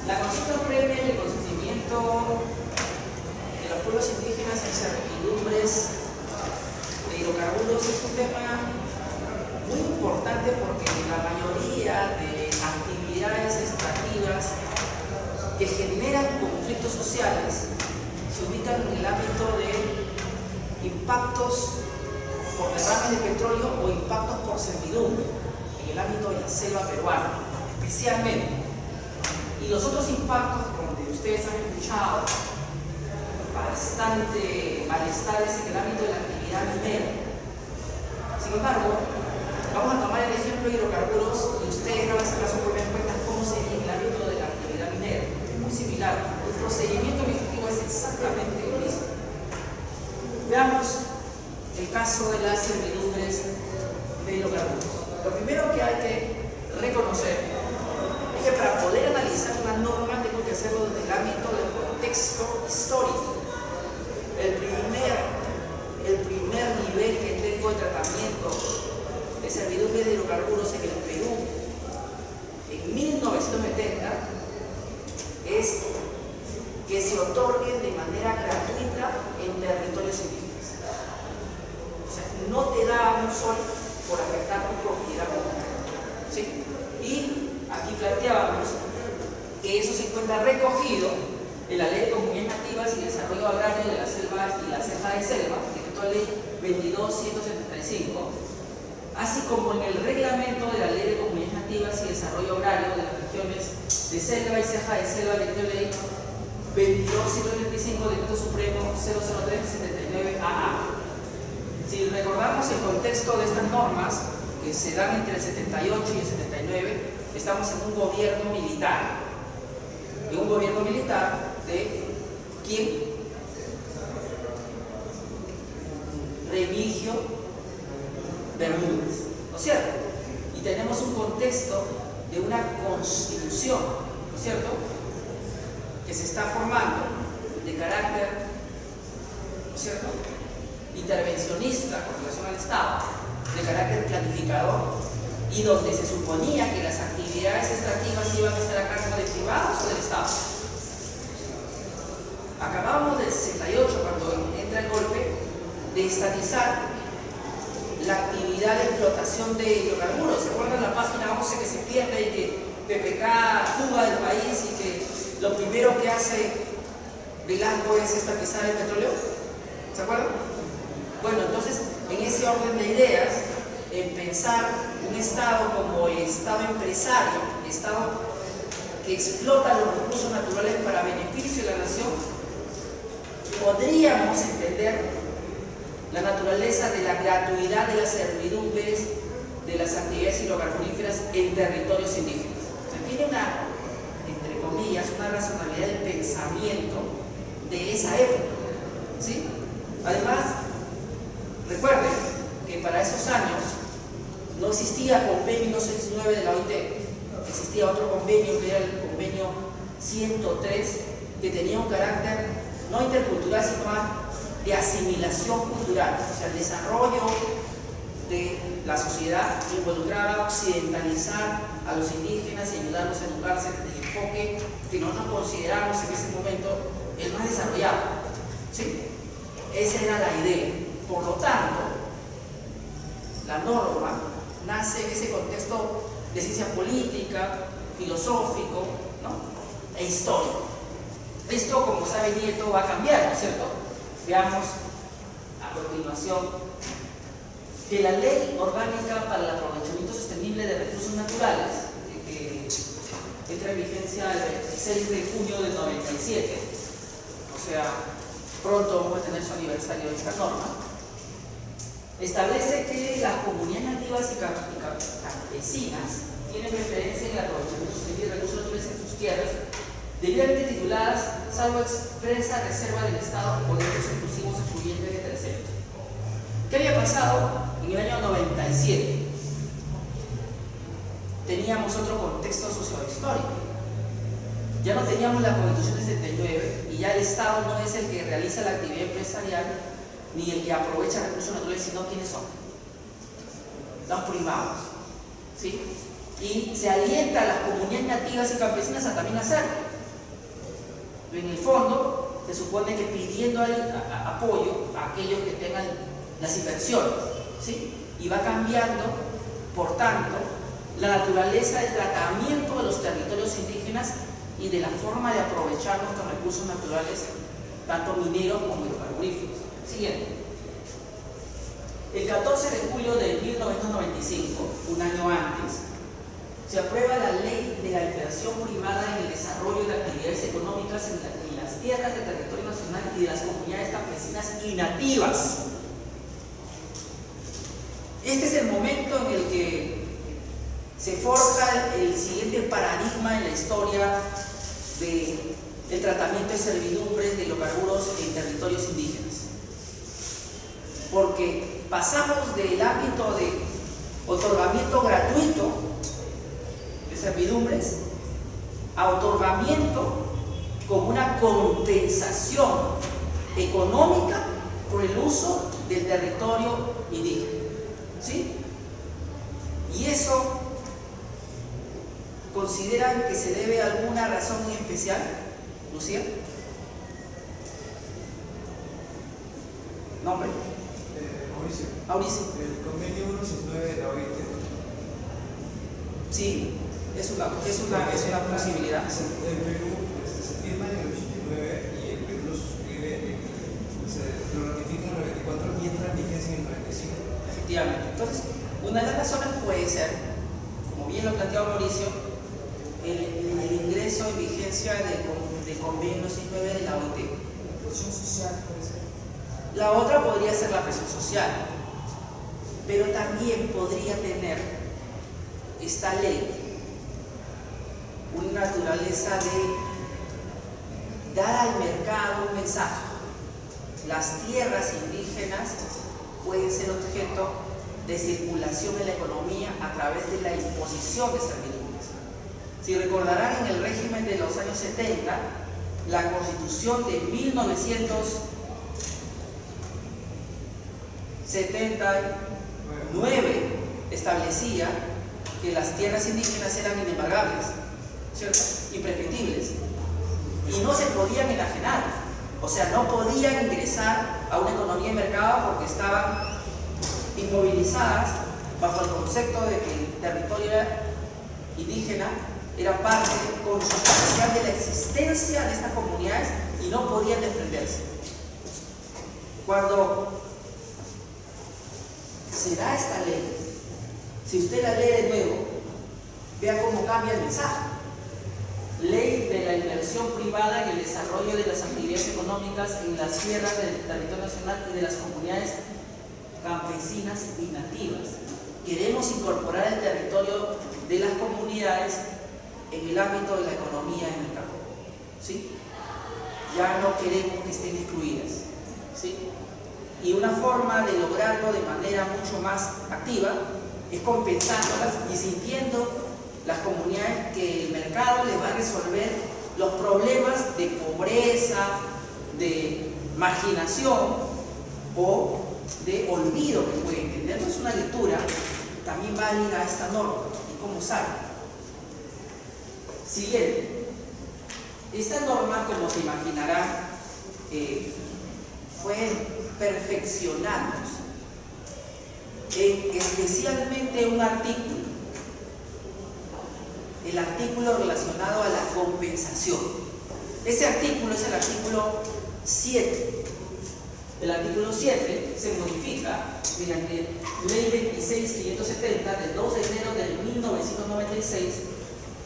La consulta previa y el consentimiento de los pueblos indígenas en servidumbres de hidrocarburos es un tema muy importante porque la mayoría de actividades extractivas que generan conflictos sociales se ubican en el ámbito de impactos por derrames de petróleo o impactos por servidumbre, en el ámbito de la selva peruana, especialmente. Y los otros impactos, donde ustedes han escuchado bastante malestares en el ámbito de la actividad minera. Sin embargo, vamos a tomar el ejemplo de hidrocarburos y ustedes van a sacar sus propias cuentas cómo sería en el ámbito de la actividad minera. Es muy similar. El procedimiento ejecutivo es exactamente el mismo. Veamos el caso de las servidumbres de hidrocarburos. Lo primero que hay que reconocer es que para poder analizar una norma tengo que hacerlo desde el ámbito del contexto histórico. El primer nivel que tengo de tratamiento de servidumbres de hidrocarburos en el Perú en 1970 es que se otorguen de manera gratuita en territorios indígenas. O sea, no te daban un sol por afectar tu propiedad pública. ¿Sí? Y aquí planteábamos que eso se encuentra recogido en la Ley de Comunidades Nativas y Desarrollo Agrario de la Selva y la Ceja de Selva, decreto de ley 22.175, así como en el reglamento de la Ley de Comunidades Nativas y Desarrollo Agrario de las regiones de Selva y Ceja de Selva, decreto de ley 22.135, decreto supremo 003-79AA. Si recordamos el contexto de estas normas, que se dan entre el 78 y el 79, estamos en un gobierno militar. En un gobierno militar de ¿quién? Remigio Bermúdez, ¿no es cierto? Y tenemos un contexto de una constitución, ¿no es cierto?, que se está formando de carácter, ¿no es cierto?, intervencionista con relación al Estado, de carácter planificador, y donde se suponía que las actividades extractivas iban a estar a cargo de privados o del Estado. Acabamos del 68, cuando entra el golpe, de estatizar la actividad de explotación de hidrocarburos. ¿Se acuerdan la página 11 que se pierde y que PPK fuga del país y que lo primero que hace Velasco es estatizar el petróleo? ¿Se acuerdan? Bueno, entonces, en ese orden de ideas, en pensar un Estado como Estado empresario, Estado que explota los recursos naturales para beneficio de la nación, podríamos entender la naturaleza de la gratuidad de las servidumbres de las actividades hidrocarburíferas en territorios indígenas. O sea, tiene una, entre comillas, una racionalidad del pensamiento de esa época, ¿sí? Además, recuerden que para esos años no existía convenio 269 de la OIT, existía otro convenio que era el convenio 103, que tenía un carácter no intercultural, sino más de asimilación cultural, o sea, el desarrollo de la sociedad involucrada a occidentalizar a los indígenas y ayudarlos a educarse desde el enfoque que nosotros consideramos en ese momento el más desarrollado, ¿sí? Esa era la idea. Por lo tanto, la norma nace en ese contexto de ciencia política, filosófico, ¿no?, e histórico. Esto, como sabe Nieto, va a cambiar, ¿no es cierto? Veamos a continuación que la Ley Orgánica para el Aprovechamiento Sostenible de Recursos Naturales, que entra en vigencia el 26 de junio del 97, o sea, pronto vamos a tener su aniversario de esta norma, establece que las comunidades nativas y campesinas tienen preferencia en el aprovechamiento sostenible de recursos naturales en sus tierras, debidamente tituladas, salvo expresa reserva del Estado o derechos exclusivos excluyentes de terceros. ¿Qué había pasado en el año 97? Teníamos otro contexto sociohistórico. Ya no teníamos la Constitución de 79 y ya el Estado no es el que realiza la actividad empresarial ni el que aprovecha recursos naturales, sino quiénes son los privados, ¿sí? Y se alienta a las comunidades nativas y campesinas a también hacerlo. En el fondo, se supone que pidiendo apoyo a aquellos que tengan las inversiones, ¿sí? Y va cambiando, por tanto, la naturaleza del tratamiento de los territorios indígenas y de la forma de aprovechar nuestros recursos naturales, tanto mineros como hidrocarburíferos. Siguiente. El 14 de julio de 1995, un año antes, se aprueba la Ley de la Inversión Privada en el Desarrollo de Actividades Económicas en las tierras del territorio nacional y de las comunidades campesinas y nativas. Este es el momento en el que se forja el siguiente paradigma en la historia del tratamiento de servidumbres de hidrocarburos en territorios indígenas. Porque pasamos del ámbito de otorgamiento gratuito de servidumbres a otorgamiento como una compensación económica por el uso del territorio indígena. ¿Sí? Y eso, ¿consideran que se debe a alguna razón en especial, Lucía? ¿Nombre? Mauricio. El convenio 169 de la OIT. Sí, es una posibilidad. El Perú se firma en el 89 y el Perú lo suscribe, lo ratifica en el 94 y entra en vigencia en el 95. Efectivamente. Entonces, una de las razones puede ser, como bien lo planteaba Mauricio, el ingreso en vigencia del convenio 169 de la OIT. Presión social puede ser. La otra podría ser la presión social, pero también podría tener esta ley una naturaleza de dar al mercado un mensaje. Las tierras indígenas pueden ser objeto de circulación en la economía a través de la imposición de servidumbres. Si recordarán, en el régimen de los años 70, la Constitución de 1979 establecía que las tierras indígenas eran inembargables, ¿cierto? Imprescriptibles, y no se podían enajenar, o sea, no podían ingresar a una economía de mercado porque estaban inmovilizadas bajo el concepto de que el territorio indígena era parte consustancial de la existencia de estas comunidades y no podían desprenderse. Cuando se da esta ley, si usted la lee de nuevo, vea cómo cambia el mensaje. Ley de la inversión privada en el desarrollo de las actividades económicas en las tierras del territorio nacional y de las comunidades campesinas y nativas. Queremos incorporar el territorio de las comunidades en el ámbito de la economía en el campo, ¿sí? Ya no queremos que estén excluidas, ¿sí? Y una forma de lograrlo de manera mucho más activa es compensándolas y sintiendo las comunidades que el mercado les va a resolver los problemas de pobreza, de marginación o de olvido que pueden tener. Es una lectura también válida a esta norma y cómo sale. Siguiente. Esta norma, como se imaginarán, fue perfeccionándose en especialmente un artículo, el artículo relacionado a la compensación. Ese artículo es el artículo 7. El artículo 7 se modifica mediante Ley 26.570 del 2 de enero de 1996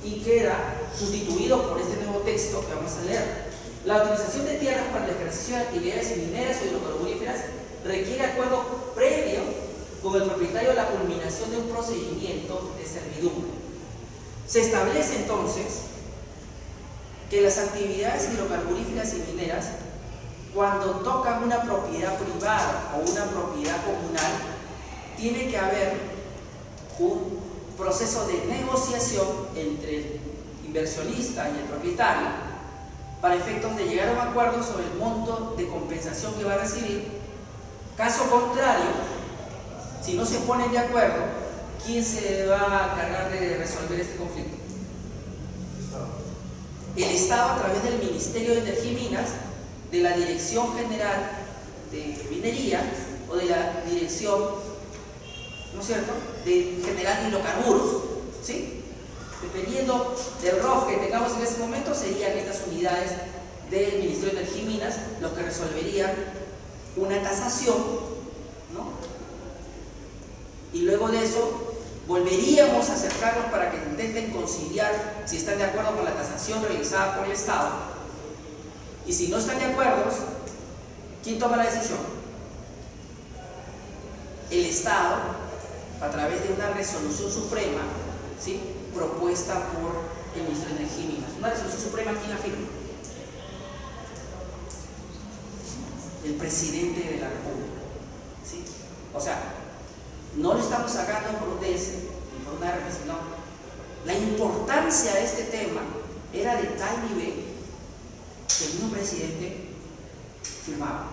y queda sustituido por este nuevo texto que vamos a leer. La utilización de tierras para el ejercicio de actividades mineras o hidrocarburíferas requiere acuerdo previo con el propietario de la culminación de un procedimiento de servidumbre. Se establece entonces que las actividades hidrocarburíferas y mineras, cuando tocan una propiedad privada o una propiedad comunal, tiene que haber un proceso de negociación entre el inversionista y el propietario para efectos de llegar a un acuerdo sobre el monto de compensación que va a recibir. Caso contrario, si no se ponen de acuerdo, ¿quién se va a encargar de resolver este conflicto? el Estado, a través del Ministerio de Energía y Minas, de la Dirección General de Minería o de la Dirección, ¿no es cierto?, de General de Hidrocarburos, ¿sí? Dependiendo del ROF que tengamos en ese momento, serían estas unidades del Ministerio de Energía y Minas los que resolverían una tasación, ¿no? Y luego de eso volveríamos a acercarnos para que intenten conciliar si están de acuerdo con la tasación realizada por el Estado. Y si no están de acuerdo, ¿quién toma la decisión? El Estado, a través de una resolución suprema, ¿sí?, propuesta por el Ministerio de Energía y Minas. Una resolución suprema, ¿quién la firma? El presidente de la República, ¿sí? O sea, no lo estamos sacando por un DS ni por una RP, sino la importancia de este tema era de tal nivel que el mismo presidente firmaba,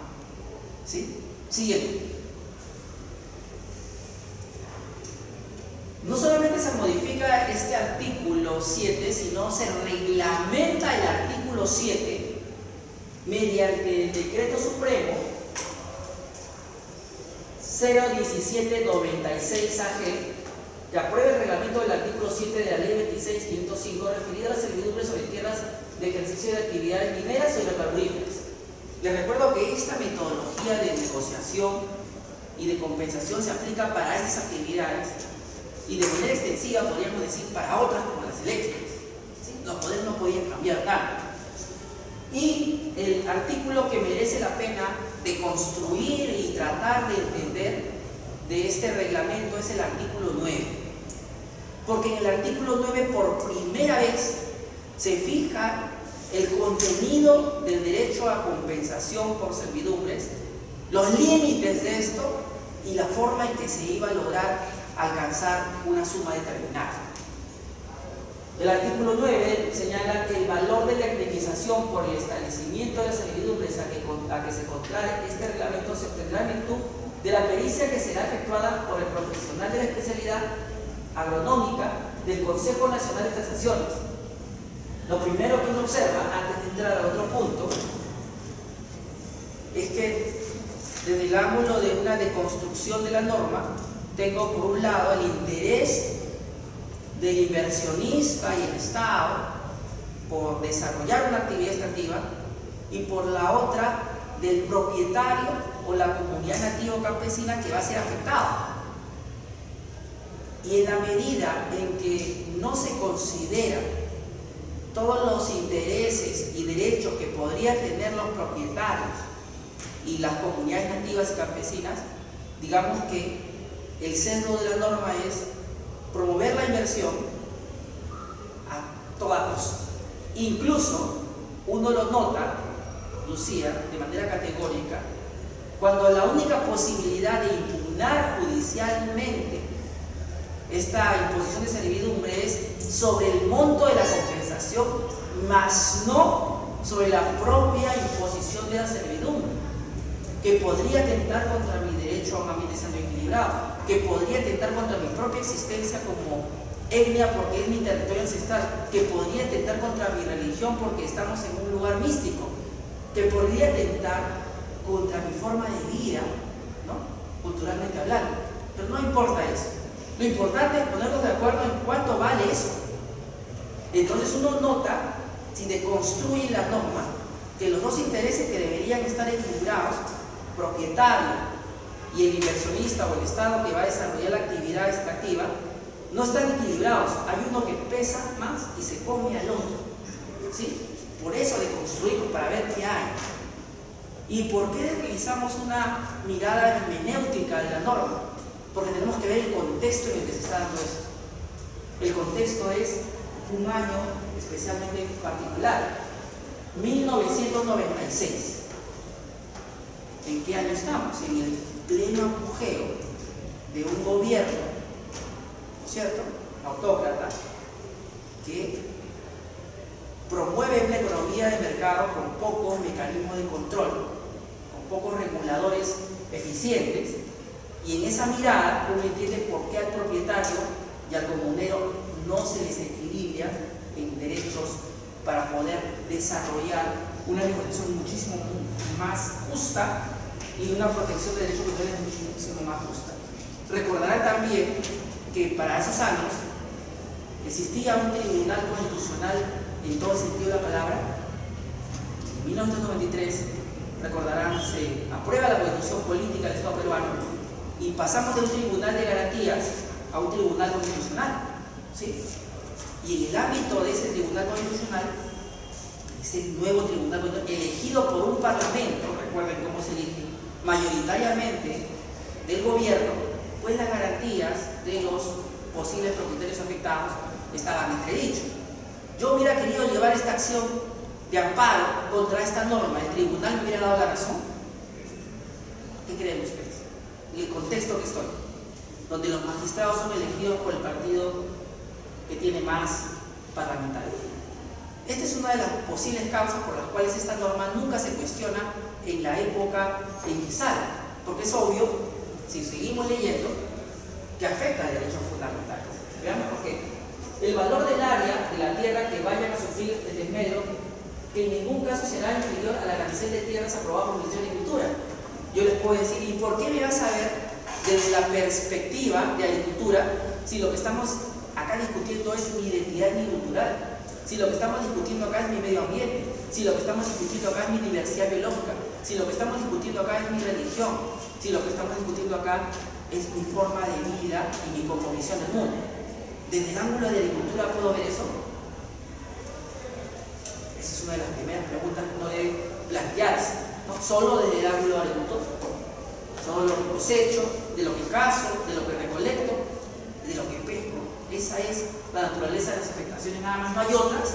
¿sí? Siguiente. No solamente se modifica este artículo 7, sino se reglamenta el artículo 7 mediante el Decreto Supremo 01796 AG, que aprueba el reglamento del artículo 7 de la Ley 26.505 referido a las servidumbres sobre tierras de ejercicio de actividades mineras o hidrocarburíferas. Les recuerdo que esta metodología de negociación y de compensación se aplica para estas actividades y de manera extensiva, podríamos decir, para otras como las eléctricas, ¿sí? Los poderes no podían cambiar nada. Y el artículo que merece la pena de construir y tratar de entender de este reglamento es el artículo 9. Porque en el artículo 9 por primera vez se fija el contenido del derecho a compensación por servidumbres, los límites de esto y la forma en que se iba a lograr alcanzar una suma determinada. El artículo 9 señala que el valor de la indemnización por el establecimiento de las servidumbres a que se contrae este reglamento se obtendrá en virtud de la pericia que será efectuada por el profesional de la especialidad agronómica del Consejo Nacional de Tasaciones. Lo primero que uno observa, antes de entrar a otro punto, es que desde el ángulo de una deconstrucción de la norma, tengo por un lado el interés del inversionista y el Estado por desarrollar una actividad extractiva y por la otra del propietario o la comunidad nativa o campesina que va a ser afectado. Y en la medida en que no se considera todos los intereses y derechos que podrían tener los propietarios y las comunidades nativas y campesinas, digamos que el centro de la norma es promover la inversión a toda costa. Incluso uno lo nota, Lucía, de manera categórica, cuando la única posibilidad de impugnar judicialmente esta imposición de servidumbre es sobre el monto de la compensación, más no sobre la propia imposición de la servidumbre, que podría atentar contra mi derecho a un ambiente sano y equilibrado, que podría atentar contra mi propia existencia como etnia porque es mi territorio ancestral, que podría atentar contra mi religión porque estamos en un lugar místico, que podría atentar contra mi forma de vida, ¿no?, culturalmente hablando. Pero no importa eso. Lo importante es ponernos de acuerdo en cuánto vale eso. Entonces uno nota, si deconstruye la norma, que los dos intereses que deberían estar equilibrados, propietario y el inversionista o el Estado que va a desarrollar la actividad extractiva, no están equilibrados. Hay uno que pesa más y se come al otro, ¿sí? Por eso deconstruimos, para ver qué hay. ¿Y por qué realizamos una mirada hermenéutica de la norma? Porque tenemos que ver el contexto en el que se está dando esto. El contexto es un año especialmente particular, 1996. ¿En qué año estamos? En el pleno apogeo de un gobierno, ¿no es cierto?, autócrata, que promueve una economía de mercado con pocos mecanismos de control, con pocos reguladores eficientes, y en esa mirada uno entiende por qué al propietario y al comunero no se les equilibra en derechos para poder desarrollar una negociación muchísimo más justa y una protección de derechos culturales muchísimo más justa. Recordarán también que para esos años existía un tribunal constitucional en todo el sentido de la palabra. En 1993, recordarán, se aprueba la Constitución Política del Estado peruano y pasamos de un tribunal de garantías a un tribunal constitucional, ¿sí? Y en el ámbito de ese tribunal constitucional, ese nuevo tribunal constitucional, elegido por un parlamento, recuerden cómo se elige, mayoritariamente del gobierno, pues las garantías de los posibles propietarios afectados estaban en entredicho. Yo hubiera querido llevar esta acción de amparo contra esta norma, el tribunal me hubiera dado la razón. ¿Qué creen ustedes? En el contexto que estoy, donde los magistrados son elegidos por el partido que tiene más parlamentarios. Esta es una de las posibles causas por las cuales esta norma nunca se cuestiona en la época en que sale, porque es obvio, si seguimos leyendo, que afecta a derechos fundamentales. Veamos por qué. El valor del área de la tierra que vayan a sufrir el desmedro en ningún caso será inferior a la arancel de tierras aprobada por el Ministerio de Agricultura. Yo les puedo decir, ¿y por qué me vas a ver desde la perspectiva de agricultura si lo que estamos acá discutiendo es mi identidad cultural? Si lo que estamos discutiendo acá es mi medio ambiente, si lo que estamos discutiendo acá es mi diversidad biológica, si lo que estamos discutiendo acá es mi religión, si lo que estamos discutiendo acá es mi forma de vida y mi cosmovisión del mundo. ¿Desde el ángulo de agricultura puedo ver eso? Esa es una de las primeras preguntas que uno debe plantearse, ¿no? Solo desde el ángulo de agricultor, solo de lo que cosecho, de lo que cazo, de lo que recolecto, de lo que pesco. Esa es la naturaleza de las afectaciones, nada más, no hay otras.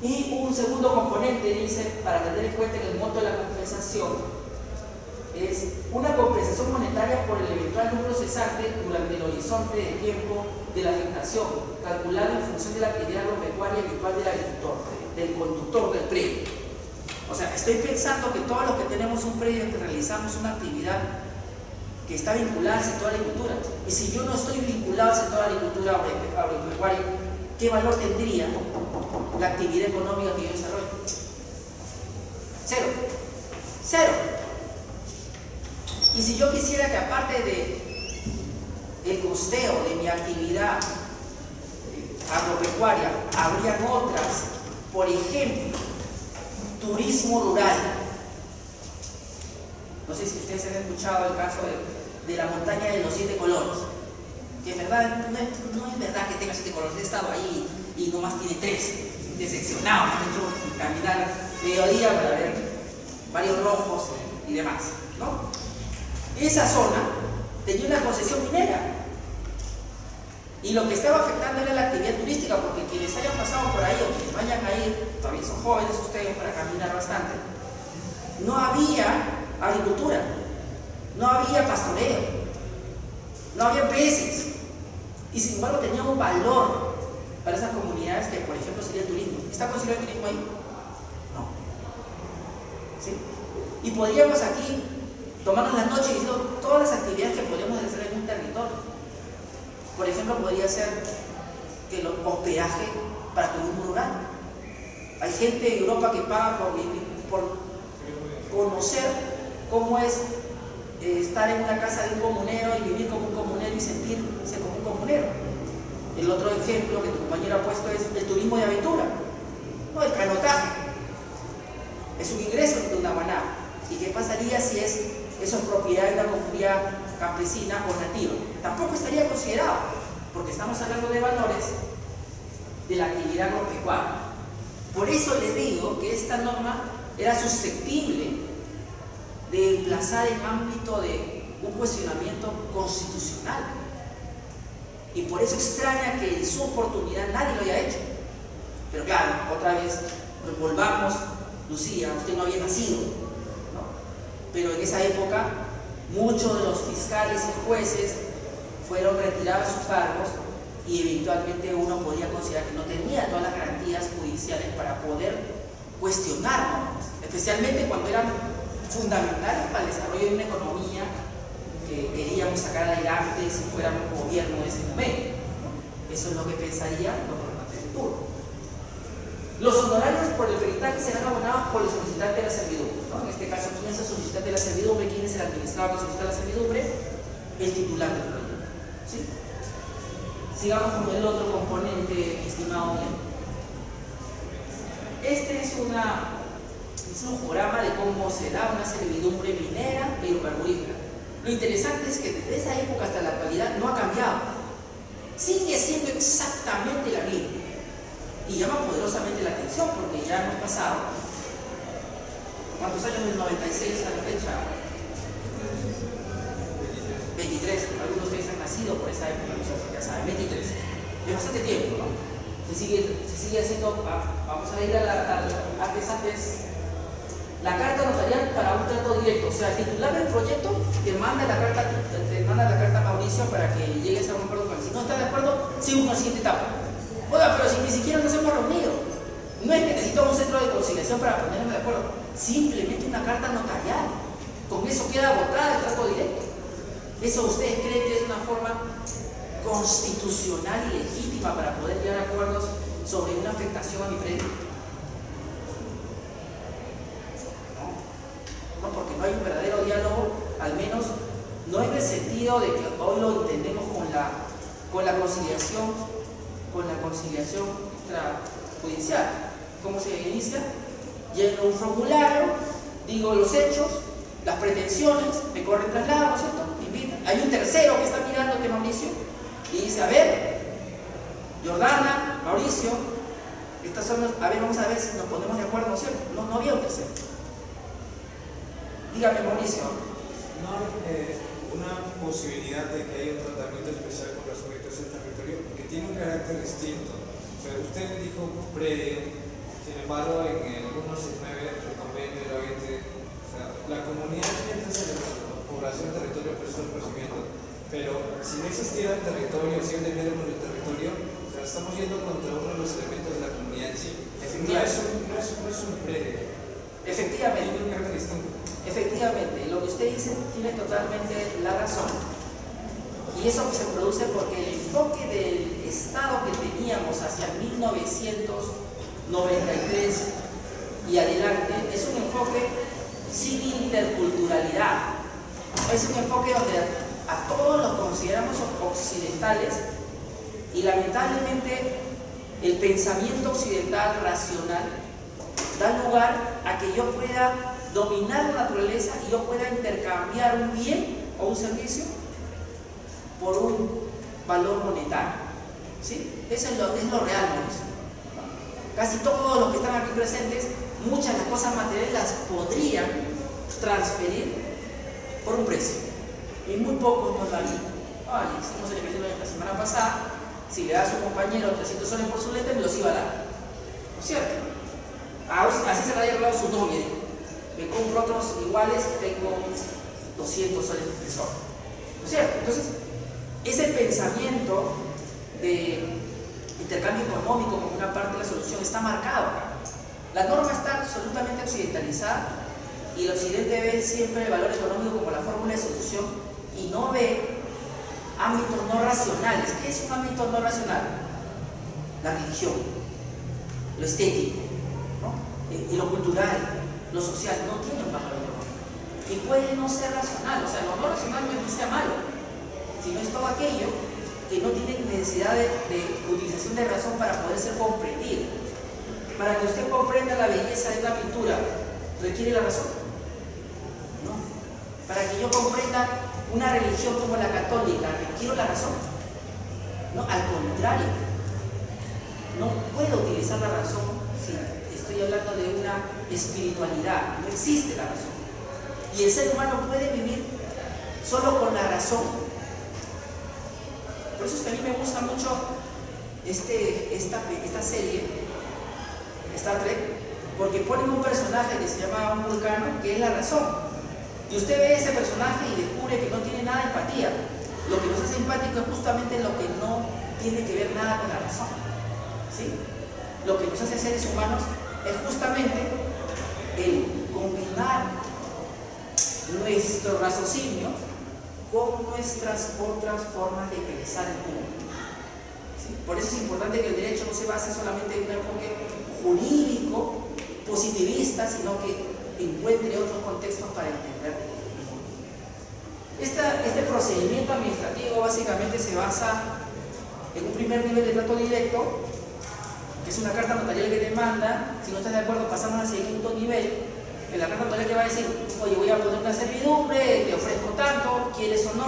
Y un segundo componente, dice, para tener en cuenta que el monto de la compensación es una compensación monetaria por el eventual número cesante durante el horizonte de tiempo de la afectación, calculado en función de la actividad agropecuaria habitual del agricultor, del conductor del predio. O sea, estoy pensando que todos los que tenemos un predio en que realizamos una actividad que está vinculada al sector de la agricultura, y si yo no estoy vinculado al sector de la agricultura agropecuaria, ¿qué valor tendría la actividad económica que yo desarrollo? Cero. Cero. Y si yo quisiera que aparte de el costeo de mi actividad agropecuaria, habrían otras, por ejemplo, turismo rural. No sé si ustedes han escuchado el caso de la montaña de los 7 colores, que en verdad no es verdad que tenga 7 colores, he estado ahí y nomás tiene 3, decepcionado, me he hecho caminar mediodía para ver varios rojos y demás, ¿no? Esa zona tenía una concesión minera y lo que estaba afectando era la actividad turística, porque quienes hayan pasado por ahí o quienes vayan a ir, todavía son jóvenes ustedes para caminar bastante, no había agricultura, no había pastoreo, no había peces, y sin embargo tenía un valor para esas comunidades que, por ejemplo, sería el turismo. ¿Está considerado el turismo ahí? No. ¿Sí? Y podríamos aquí tomarnos la noche diciendo todas las actividades que podríamos hacer en un territorio. Por ejemplo, podría ser que el hospedaje para turismo rural. Hay gente en Europa que paga por conocer cómo es estar en una casa de un comunero y vivir como un comunero y sentirse como un comunero. El otro ejemplo que tu compañero ha puesto es el turismo de aventura, ¿no? El canotaje. Es un ingreso de una guaná. ¿Y qué pasaría si eso es propiedad de una comunidad campesina o nativa? Tampoco estaría considerado, porque estamos hablando de valores de la actividad agropecuaria. Por eso les digo que esta norma era susceptible de emplazar en ámbito de un cuestionamiento constitucional. Y por eso extraña que en su oportunidad nadie lo haya hecho. Pero claro, otra vez, volvamos, Lucía, usted no había nacido, ¿no? Pero en esa época, muchos de los fiscales y jueces fueron retirados de sus cargos y eventualmente uno podría considerar que no tenía todas las garantías judiciales para poder cuestionar normas, especialmente cuando eran fundamentales para el desarrollo de una economía que queríamos sacar adelante si fuéramos gobierno en ese momento. Eso es lo que pensarían los gobernantes de turno. Los honorarios por el peritaje serán abonados por el solicitante de la servidumbre, ¿no? En este caso, ¿quién es el solicitante de la servidumbre? ¿Quién es el administrador que solicita la servidumbre? El titular del proyecto, ¿sí? Sigamos con el otro componente, estimado bien. Este es un flujograma de cómo se da una servidumbre minera e hidrocarburífera. Lo interesante es que desde esa época hasta la actualidad no ha cambiado. Sigue siendo exactamente la misma. Y llama poderosamente la atención porque ya hemos pasado. ¿Cuántos años del 96 a la fecha? 23. Algunos de ustedes han nacido por esa época, nosotros ya saben, 23. Es bastante tiempo, ¿no? Se sigue haciendo. Vamos a ir antes. La carta notarial para un trato directo. O sea, el titular del proyecto te manda la carta a Mauricio para que llegues a un acuerdo con él. Si no estás de acuerdo, sigue una siguiente etapa. Oiga, pero si ni siquiera nos hemos reunido. No es que necesitamos un centro de conciliación para ponernos de acuerdo. Simplemente una carta notarial. Con eso queda agotada el trato directo. ¿Eso ustedes creen que es una forma constitucional y legítima para poder llegar a acuerdos sobre una afectación a mi predio? No, porque no hay un verdadero diálogo, al menos no en el sentido de que hoy lo entendemos con la conciliación extrajudicial. ¿Cómo se inicia? Lleno un formulario, digo los hechos, las pretensiones, me corren traslado, ¿cierto? Invita. Hay un tercero que está mirándote, Mauricio, y dice, a ver, Jordana, Mauricio, estas son a ver, vamos a ver si nos ponemos de acuerdo, ¿cierto? No había un tercero. Dígame, Mauricio. ¿No hay una posibilidad de que haya un tratamiento especial con respecto a ese territorio? Porque tiene un carácter distinto. O sea, usted dijo predio, sin embargo, en el 169 del convenio de la OIT, o sea, la comunidad mientras la población del territorio prestó el procedimiento, pero si no existiera el territorio, si no debiera con el territorio, o sea, estamos yendo contra uno de los elementos de la comunidad en sí. No es un predio. Efectivamente. Tiene un carácter distinto. Efectivamente, lo que usted dice tiene totalmente la razón. Y eso se produce porque el enfoque del Estado que teníamos hacia 1993 y adelante es un enfoque sin interculturalidad. Es un enfoque donde a todos los consideramos occidentales y lamentablemente el pensamiento occidental racional da lugar a que yo pueda dominar la naturaleza y yo pueda intercambiar un bien o un servicio por un valor monetario. ¿Sí? Eso es lo real, Mauricio. Casi todos los que están aquí presentes, muchas de las cosas materiales las podrían transferir por un precio. Y muy pocos nos lo harían. Oye, hicimos el ejercicio la semana pasada, si le da a su compañero 300 soles por su lente, me los iba a dar. ¿No es cierto? Así se le haya hablado su novia. Me compro otros iguales y tengo 200 soles de sol. ¿No es cierto? Entonces, ese pensamiento de intercambio económico como una parte de la solución está marcado acá. La norma está absolutamente occidentalizada y el occidente ve siempre el valor económico como la fórmula de solución y no ve ámbitos no racionales. ¿Qué es un ámbito no racional? La religión, lo estético, ¿no? Y lo cultural, lo social, no tiene un valor económico. Y puede no ser racional, o sea, lo no racional no es que sea malo, sino es todo aquello que no tiene necesidad de utilización de razón para poder ser comprendido. Para que usted comprenda la belleza de una pintura, ¿requiere la razón? No. Para que yo comprenda una religión como la católica, ¿requiero la razón? No, al contrario. No puedo utilizar la razón si estoy hablando de una espiritualidad. No existe la razón. Y el ser humano puede vivir solo con la razón. Por eso es que a mí me gusta mucho esta serie, Star Trek, porque ponen un personaje que se llama un vulcano, que es la razón. Y usted ve ese personaje y descubre que no tiene nada de empatía. Lo que nos hace empático es justamente lo que no tiene que ver nada con la razón. ¿Sí? Lo que nos hace seres humanos es justamente el combinar nuestro raciocinio con nuestras otras formas de pensar el mundo. ¿Sí? Por eso es importante que el derecho no se base solamente en un enfoque jurídico, positivista, sino que encuentre otros contextos para entender. Este procedimiento administrativo básicamente se basa en un primer nivel de trato directo, que es una carta notarial que te manda. Si no estás de acuerdo, pasamos al segundo nivel, en la carta notarial te va a decir: oye, voy a poner una servidumbre, te ofrezco tanto, ¿quieres o no?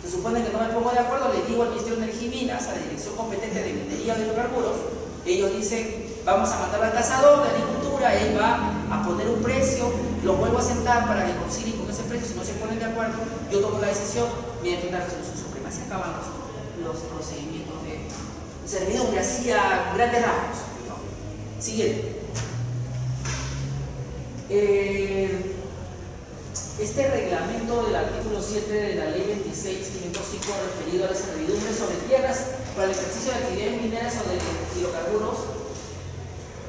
Se supone que no me pongo de acuerdo, le digo al Ministerio de Energía y Minas, a la Dirección Competente de Minería de Hidrocarburos. Ellos dicen: vamos a mandar al tasador de agricultura, él va a poner un precio, lo vuelvo a sentar para que concilien con ese precio. Si no se ponen de acuerdo, yo tomo la decisión mediante una resolución suprema. Se acaban los procedimientos de servidumbre, así a grandes rasgos, ¿no? Siguiente. Este reglamento del artículo 7 de la ley 26.505 referido a la servidumbre sobre tierras para el ejercicio de actividades mineras o de hidrocarburos,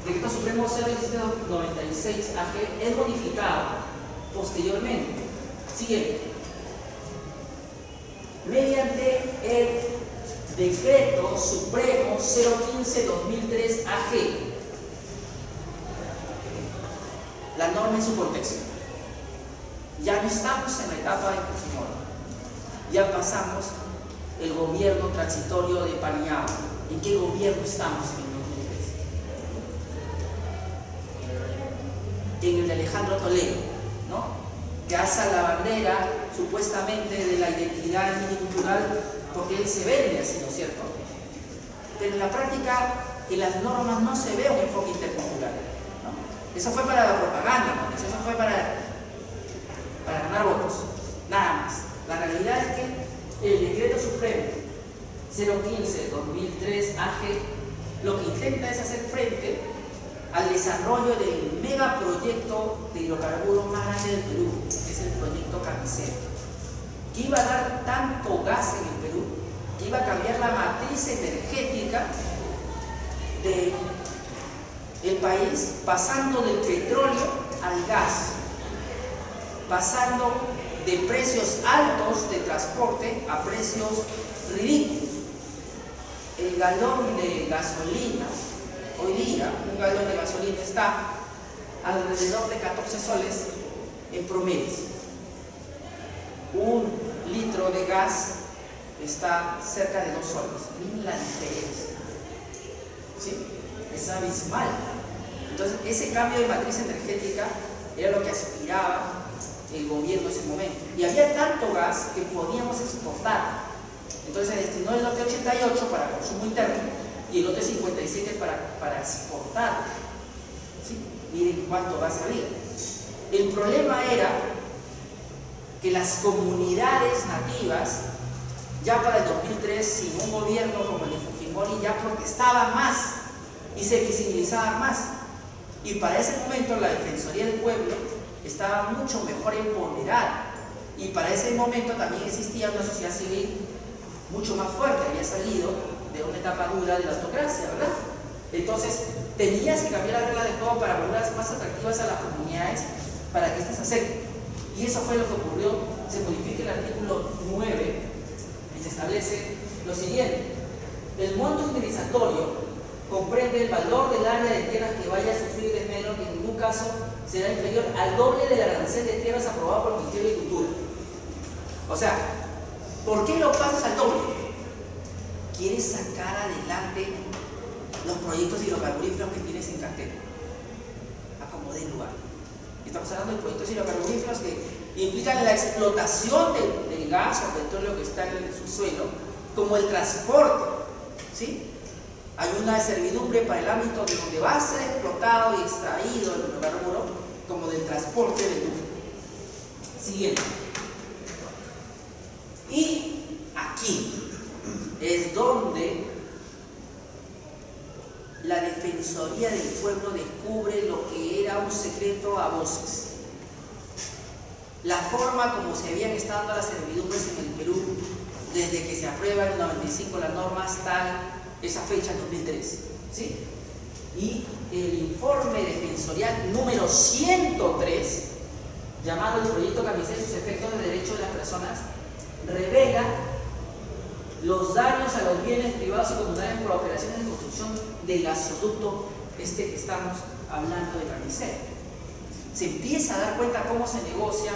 Decreto Supremo 096 AG, es modificado posteriormente. Siguiente. Mediante el Decreto Supremo 015-2003 AG. La norma en su contexto. Ya no estamos en la etapa de Fujimori, ya pasamos el gobierno transitorio de Paniagua. ¿En qué gobierno estamos en el 2013? En el de Alejandro Toledo, ¿no? Que alza la bandera supuestamente de la identidad cultural porque él se vende así, ¿no es cierto? Pero en la práctica, en las normas no se ve un enfoque intercultural, ¿no? Eso fue para la propaganda, ¿no? Eso fue para ganar votos, nada más. La realidad es que el Decreto Supremo 015-2003 AG lo que intenta es hacer frente al desarrollo del megaproyecto de hidrocarburos más grande del Perú, que es el proyecto Camisero, que iba a dar tanto gas en el Perú, que iba a cambiar la matriz energética del país, pasando del petróleo al gas, pasando de precios altos de transporte a precios ridículos. El galón de gasolina, hoy día, un galón de gasolina está alrededor de 14 soles en promedio. Un litro de gas está cerca de 2 soles. Miren la diferencia, ¿sí? Es abismal. Entonces, ese cambio de matriz energética era lo que aspiraba el gobierno en ese momento. Y había tanto gas que podíamos exportar. Entonces se destinó el lote 88 para consumo interno y el lote 57 para exportar. ¿Sí? Miren cuánto gas había. El problema era que las comunidades nativas, ya para el 2003, sin un gobierno como el de Fujimori, ya protestaban más y se visibilizaban más. Y para ese momento la Defensoría del Pueblo estaba mucho mejor empoderada, y para ese momento también existía una sociedad civil mucho más fuerte, había salido de una etapa dura de la autocracia, ¿verdad? Entonces tenías que cambiar la regla de juego para volverlas más atractivas a las comunidades, para que éstas acepten. Y eso fue lo que ocurrió. Se modifica el artículo 9 y se establece lo siguiente: el monto indemnizatorio comprende el valor del área de tierras que vaya a sufrir desmedro, que en ningún caso será inferior al doble del arancel de tierras aprobado por el Ministerio de Agricultura. O sea, ¿por qué lo pasas al doble? Quieres sacar adelante los proyectos hidrocarburíferos que tienes en cartera, a como dé lugar. Estamos hablando de proyectos hidrocarburíferos que implican la explotación del gas o petróleo que está en el subsuelo, como el transporte, ¿sí? Hay una servidumbre para el ámbito de donde va a ser explotado y extraído el hidrocarburo, como del transporte de luz. Siguiente. Y aquí es donde la Defensoría del Pueblo descubre lo que era un secreto a voces. La forma como se habían estado dando las servidumbres en el Perú desde que se aprueba en el 95 la norma hasta esa fecha, en 2003, ¿sí? Y el informe defensorial número 103, llamado el proyecto Camisero y sus efectos de derecho de las personas, revela los daños a los bienes privados y comunales por operaciones de construcción del gasoducto que estamos hablando de carnicero. Se empieza a dar cuenta cómo se negocia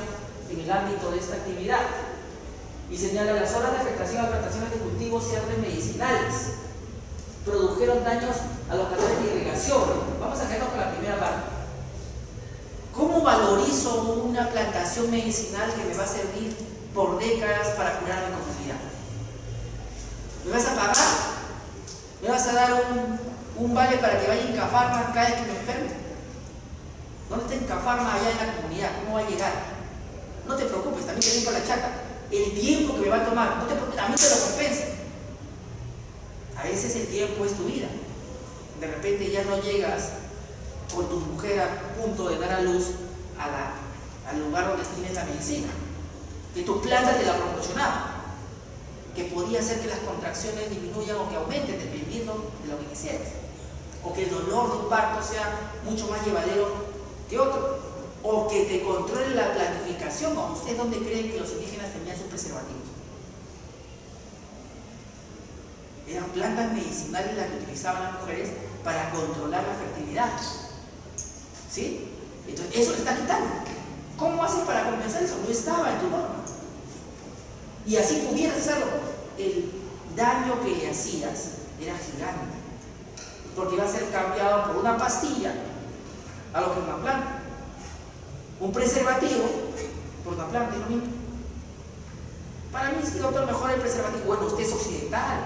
en el ámbito de esta actividad. Y señala, las obras de afectación a plantaciones de cultivos y árboles medicinales produjeron daños a los canales de irrigación. Vamos a quedarnos con la primera parte. ¿Cómo valorizo una plantación medicinal que me va a servir por décadas para curar mi comunidad? ¿Me vas a pagar? ¿Me vas a dar un vale para que vaya a Incafarma cada vez que me enferme? ¿Dónde está Incafarma allá en la comunidad? ¿Cómo va a llegar? No te preocupes, también te vengo la chata. El tiempo que me va a tomar, no te preocupes, también te lo compensa. A veces el tiempo es tu vida. De repente ya no llegas con tu mujer a punto de dar a luz al lugar donde tienes la medicina, que tu planta te la proporcionaba, que podía hacer que las contracciones disminuyan o que aumenten dependiendo de lo que quisieras, o que el dolor de un parto sea mucho más llevadero que otro, o que te controle la planificación. ¿O ustedes dónde creen que los indígenas tenían sus preservativos? Eran plantas medicinales las que utilizaban las mujeres para controlar la fertilidad. ¿Sí? Entonces, eso le está quitando. ¿Cómo haces para compensar eso? No estaba en tu norma. Y así pudieras hacerlo. El daño que le hacías era gigante, porque iba a ser cambiado por una pastilla a lo que es una planta. Un preservativo por una planta, es lo mismo. Para mí, sí, doctor, mejor el preservativo. Bueno, usted es occidental,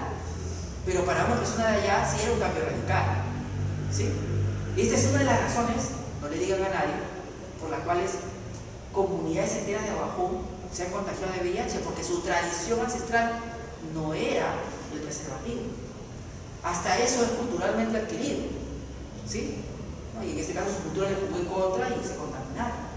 pero para una persona de allá sí era un cambio radical. ¿Sí? Esta es una de las razones, no le digan a nadie, por las cuales comunidades enteras de abajo se han contagiado de VIH, porque su tradición ancestral no era el preservativo. Hasta eso es culturalmente adquirido. ¿Sí? ¿No? Y en este caso su cultura le jugó en contra y se contaminaron.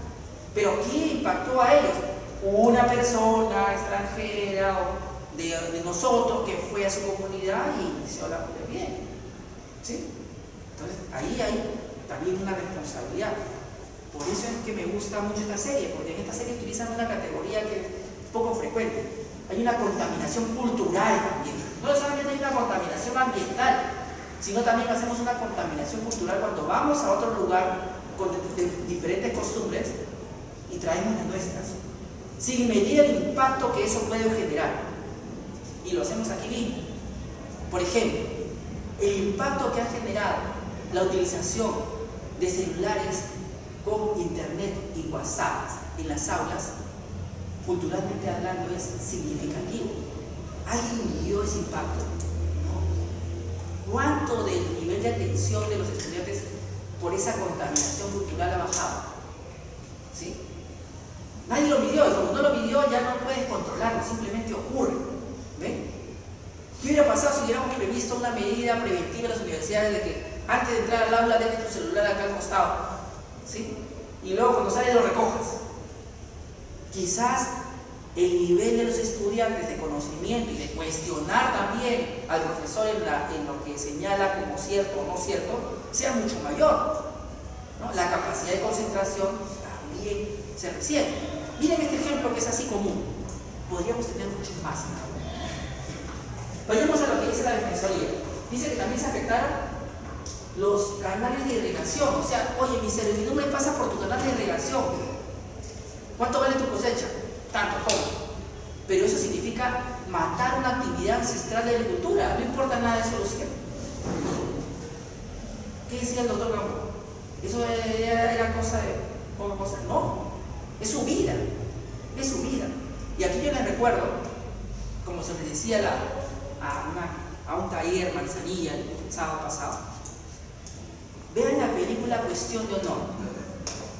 Pero ¿quién impactó a ellos? Una persona extranjera o de nosotros que fue a su comunidad y inició la muy bien. ¿Sí? Entonces ahí hay también una responsabilidad. Por eso es que me gusta mucho esta serie, porque en esta serie utilizan una categoría que es poco frecuente. Hay una contaminación cultural también. No solamente hay una contaminación ambiental, sino también hacemos una contaminación cultural cuando vamos a otro lugar con diferentes costumbres y traemos las nuestras, sin medir el impacto que eso puede generar. Y lo hacemos aquí mismo. Por ejemplo, el impacto que ha generado la utilización de celulares con internet y WhatsApp en las aulas, culturalmente hablando, es significativo. ¿Alguien midió ese impacto? ¿No? ¿Cuánto del nivel de atención de los estudiantes por esa contaminación cultural ha bajado? ¿Sí? Nadie lo midió, y como no lo midió ya no puedes controlarlo, simplemente ocurre. ¿Ven? ¿Qué hubiera pasado si hubiéramos previsto una medida preventiva en las universidades de que antes de entrar al aula dejes tu celular acá al costado? ¿Sí? Y luego cuando sales lo recojas. Quizás el nivel de los estudiantes de conocimiento y de cuestionar también al profesor en lo que señala como cierto o no cierto sea mucho mayor, ¿no? La capacidad de concentración también se resiente. Miren este ejemplo que es así común. Podríamos tener muchos más, ¿no? Vayamos a lo que dice la Defensoría. Dice que también se afectaron los canales de irrigación. O sea, oye, mi servidumbre pasa por tu canal de irrigación. ¿Cuánto vale tu cosecha? Tanto, ¿cómo? Pero eso significa matar una actividad ancestral de agricultura. No importa nada de solución. ¿Qué decía el doctor Gambo? Eso era cosa de poca cosa. No, es su vida. Es su vida. Y aquí yo les recuerdo, como se les decía a un taller Manzanilla el sábado pasado, vean la película Cuestión de Honor.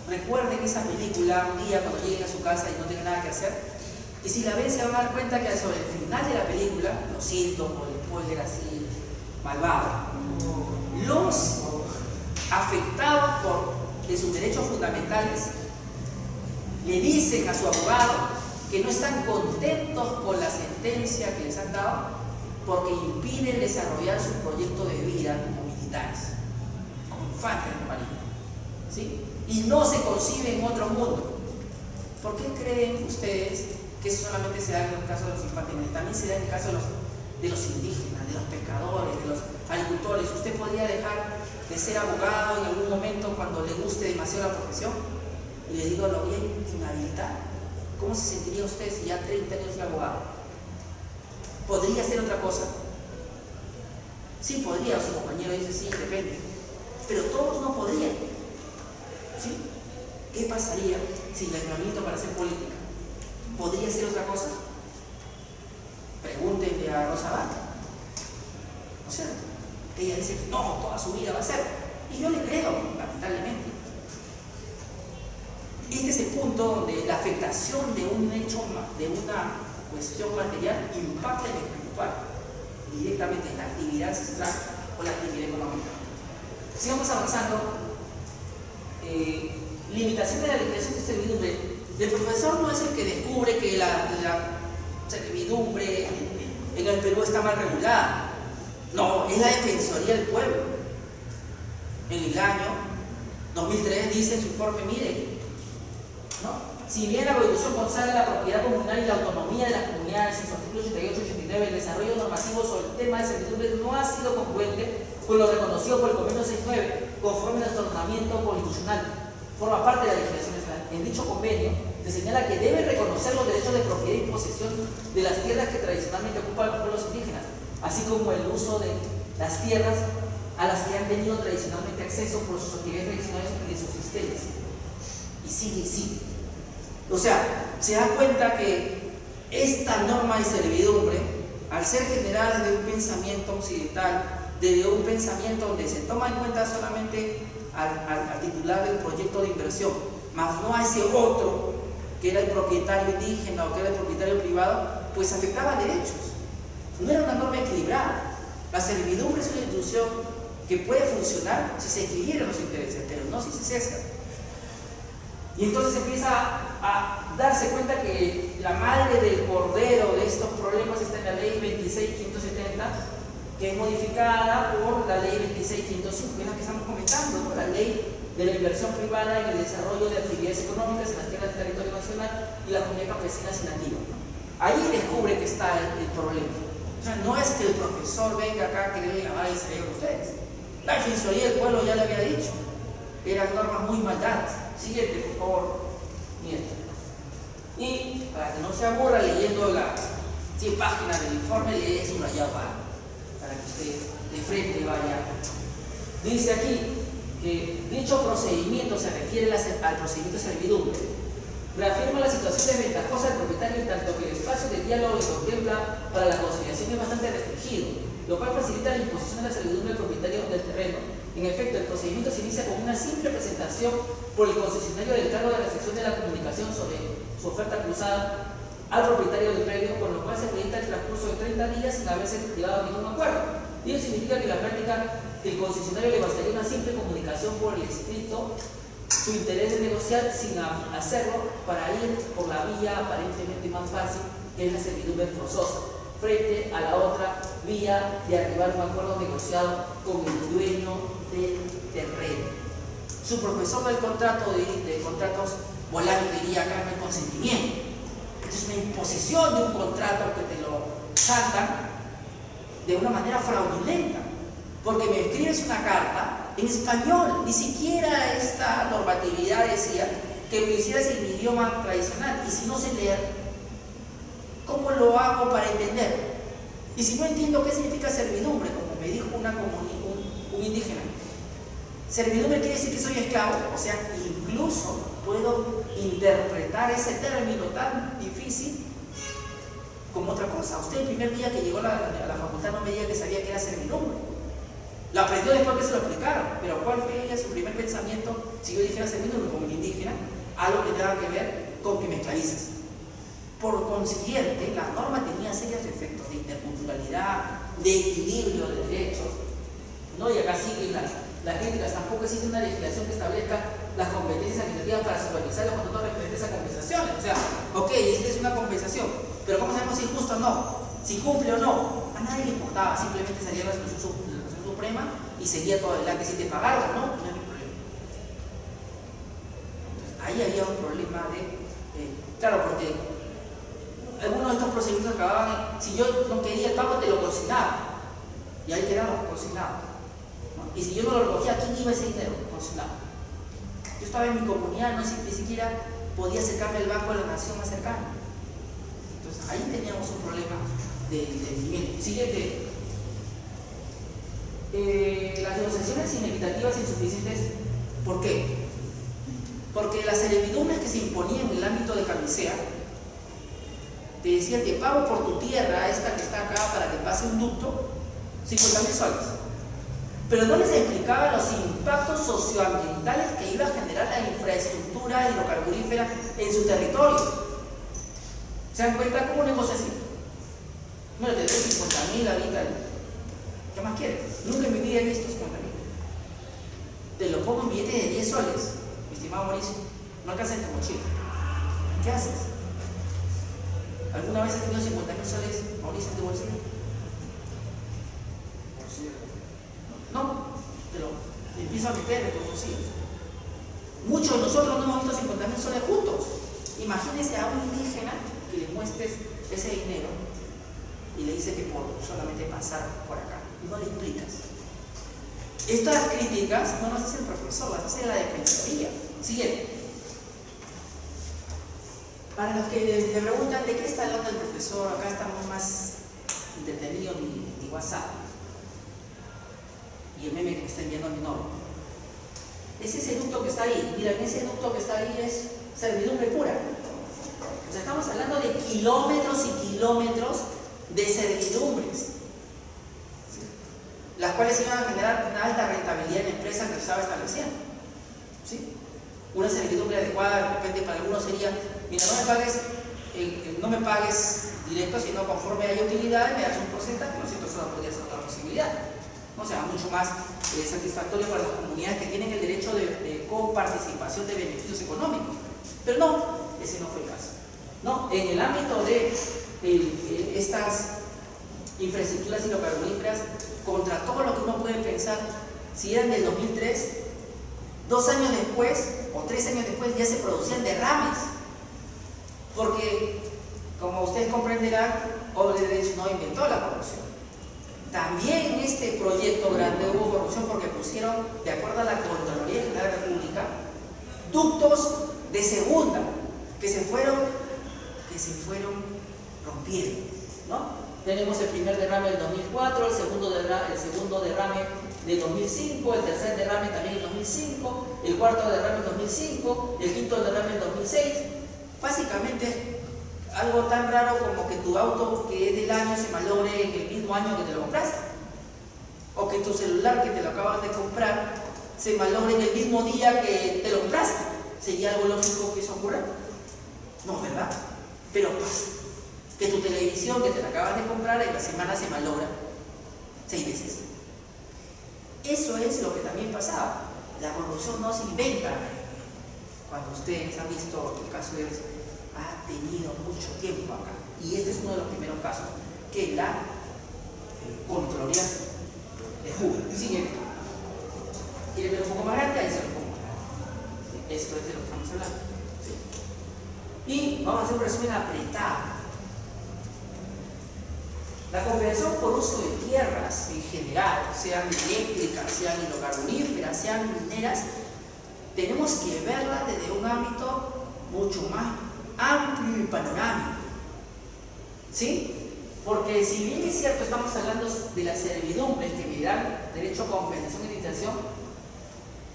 Recuerden esa película un día cuando lleguen a su casa y no tengan nada que hacer, y si la ven se van a dar cuenta que sobre el final de la película, lo siento por el spoiler así malvado, los afectados de sus derechos fundamentales le dicen a su abogado que no están contentos con la sentencia que les han dado porque impiden desarrollar su proyecto de vida como militares, como infantes de marina, ¿sí? Y no se concibe en otro mundo. ¿Por qué creen ustedes que eso solamente se da en el caso de los infantes? También se da en el caso de los indígenas, de los pescadores, de los agricultores. Usted podría dejar de ser abogado en algún momento cuando le guste demasiado la profesión? Y le digo, ¿lo voy a inhabilitar? ¿Cómo se sentiría usted si ya 30 años es abogado? ¿Podría ser otra cosa? Sí, podría, o su compañero dice, sí, depende. Pero todos no podrían. ¿Sí? ¿Qué pasaría si la inhabilito para hacer política? ¿Podría ser otra cosa? Pregúntenle a Rosa Vaca. ¿No es cierto? Ella dice que no, toda su vida va a ser. Y yo le creo, lamentablemente. Este es el punto donde la afectación de un hecho, de una cuestión material, impacta en el espiritual, directamente en la actividad ancestral o la actividad económica. Sigamos avanzando. Limitación de la liquidación de servidumbre. El profesor no es el que descubre que la servidumbre en el Perú está mal regulada. No, es la Defensoría del Pueblo. En el año 2003 dice en su informe, mire, ¿no? Si bien la Constitución consagra la propiedad comunal y la autonomía de las comunidades en su artículo 88 y 89, el desarrollo normativo sobre el tema de servidumbre no ha sido congruente con lo reconocido por el Convenio 69, conforme a nuestro ordenamiento constitucional. Forma parte de la legislación nacional. En dicho convenio se señala que debe reconocer los derechos de propiedad y posesión de las tierras que tradicionalmente ocupan los pueblos indígenas, así como el uso de las tierras a las que han tenido tradicionalmente acceso por sus actividades tradicionales de subsistencia. Y sigue y sigue. O sea, se da cuenta que esta norma de servidumbre, al ser generada desde un pensamiento occidental, desde un pensamiento donde se toma en cuenta solamente al titular del proyecto de inversión, más no a ese otro que era el propietario indígena o que era el propietario privado, pues afectaba derechos. No era una norma equilibrada. La servidumbre es una institución que puede funcionar si se equilibran los intereses, pero no si se cesa. Y entonces empieza a darse cuenta que la madre del cordero de estos problemas está en la ley 26.570, que es modificada por la ley 26.505, que es la que estamos comentando, ¿no? La ley de la inversión privada en el desarrollo de actividades económicas en las tierras del territorio nacional y la comunidad campesina y nativa. Ahí descubre que está el problema. O sea, no es que el profesor venga acá a querer lavar el cerebro a ustedes. La Defensoría del Pueblo ya le había dicho. Eran normas muy mal dadas. Siguiente, por favor. Miren. Y para que no se aburra leyendo las 100 páginas del informe, lee subrayado para que usted de frente vaya. Dice aquí que dicho procedimiento se refiere al procedimiento de servidumbre. Reafirma la situación desventajosa del propietario en tanto que el espacio de diálogo que contempla para la conciliación es bastante restringido, lo cual facilita la imposición de la servidumbre del propietario del terreno. En efecto, el procedimiento se inicia con una simple presentación por el concesionario del cargo de recepción de la comunicación sobre su oferta cruzada al propietario del predio, con lo cual se proyecta el transcurso de 30 días sin haberse llegado a ningún acuerdo. Ello significa que en la práctica el concesionario le bastaría una simple comunicación por el escrito su interés de negociar sin hacerlo para ir por la vía aparentemente más fácil, que es la servidumbre forzosa, frente a la otra vía de arribar a un acuerdo negociado con el dueño del terreno. Su profesor del contrato de contratos Bolaño diría acá no hay consentimiento. Es una imposición de un contrato que te lo cantan de una manera fraudulenta, porque me escribes una carta en español, ni siquiera esta normatividad decía que lo hicieras en mi idioma tradicional, y si no sé leer, ¿cómo lo hago para entender? Y si no entiendo qué significa servidumbre, como me dijo un indígena, servidumbre quiere decir que soy esclavo, o sea, incluso puedo interpretar ese término tan difícil como otra cosa. Usted el primer día que llegó a la facultad no me diga que sabía que era servidumbre. Lo aprendió después que se lo explicaron, pero ¿cuál fue su primer pensamiento si yo dijera servidumbre como el indígena? Algo que tenga que ver con que me esclavizas. Por consiguiente, la norma tenía serios efectos de interculturalidad, de equilibrio de derechos, ¿no? Y acá siguen las críticas. Tampoco existe una legislación que establezca las competencias administrativas para supervisar los contratos referentes a compensaciones. O sea, ok, esta es una compensación, pero ¿cómo sabemos si es justo o no? Si cumple o no. A nadie le importaba, simplemente salía la resolución suprema y seguía todo adelante. Si te pagaron o no, no había problema. Entonces, ahí había un problema claro, porque algunos de estos procedimientos acababan en, si yo no quería el pago, te lo consignaba. Y ahí quedaba consignado, ¿no? Y si yo no lo recogía, ¿quién iba ese dinero? Consulado. Yo estaba en mi comunidad, ni siquiera podía acercarme al Banco de la Nación más cercano. Entonces ahí teníamos un problema de entendimiento. Siguiente. Las negociaciones inequitativas e insuficientes, ¿por qué? Porque las servidumbres que se imponían en el ámbito de Camisea te decían: te pago por tu tierra, esta que está acá, para que pase un ducto, 50.000 soles. Pero no les explicaba los impactos socioambientales que iba a generar la infraestructura hidrocarburífera en su territorio. ¿Se dan cuenta cómo negocia así? No le tendré 50.000 ahorita. ¿Qué más quieres? Nunca en mi vida he visto 50.000. Te lo pongo en billetes de 10 soles, mi estimado Mauricio. No alcanza en tu mochila. ¿Qué haces? ¿Alguna vez has tenido 50.000 soles, Mauricio, en tu bolsillo? No, te lo empiezo a meter en tus bolsillos. Muchos de nosotros no hemos visto 50.000 soles juntos. Imagínense a un indígena que le muestres ese dinero y le dice que por solamente pasar por acá. Y no le explicas. Estas críticas no las hace el profesor, las hace la defensoría. Siguiente. Para los que le preguntan de qué está hablando el profesor, acá estamos más entretenidos en mi WhatsApp. Y el meme que me está enviando a mi novio. Es ese ducto que está ahí. Miren, ese ducto que está ahí es servidumbre pura. O sea, estamos hablando de kilómetros y kilómetros de servidumbres, ¿sí?, las cuales iban a generar una alta rentabilidad en la empresa que estaba estableciendo, ¿sí? Una servidumbre adecuada, de repente para algunos sería: mira, no me pagues directo, sino conforme haya utilidad, me das un porcentaje, ¿no es cierto? Eso podría ser otra posibilidad. O sea, mucho más satisfactorio para las comunidades que tienen el derecho de coparticipación de beneficios económicos. Pero no, ese no fue el caso. No, en el ámbito de estas infraestructuras hidrocarburíferas, contra todo lo que uno puede pensar, si eran del 2003, 2 años después o 3 años después ya se producían derrames. Porque, como ustedes comprenderán, Odebrecht no inventó la corrupción. También en este proyecto grande hubo corrupción porque pusieron, de acuerdo a la Contraloría General de la República, ductos de segunda que se fueron rompiendo, ¿no? Tenemos el primer derrame del 2004, el segundo derrame del 2005, el tercer derrame también en 2005, el cuarto derrame en 2005, el quinto derrame en 2006. Básicamente algo tan raro como que tu auto que es del año se malogre en el mismo año que te lo compraste, o que tu celular que te lo acabas de comprar se malogre en el mismo día que te lo compraste. ¿Sería algo lógico que eso ocurra? No, ¿verdad? Pero pasa. Que tu televisión que te la acabas de comprar en la semana se malogra 6 veces. Eso es lo que también pasaba. La corrupción no se inventa. Cuando ustedes han visto el caso de ha tenido mucho tiempo acá. Y este es uno de los primeros casos que la Contraloría de juzga. Siguiente. ¿Quieren ver un poco más grande? Ahí se lo pongo. Esto es de lo que estamos hablando. ¿Sí? Y vamos a hacer un resumen apretado. La Confederación por uso de tierras en general, sean eléctricas, sean hidrocarburíferas, sean mineras, tenemos que verla desde un ámbito mucho más amplio y panorámico, ¿sí? Porque si bien es cierto, estamos hablando de las servidumbres que me dan derecho a compensación y indemnización,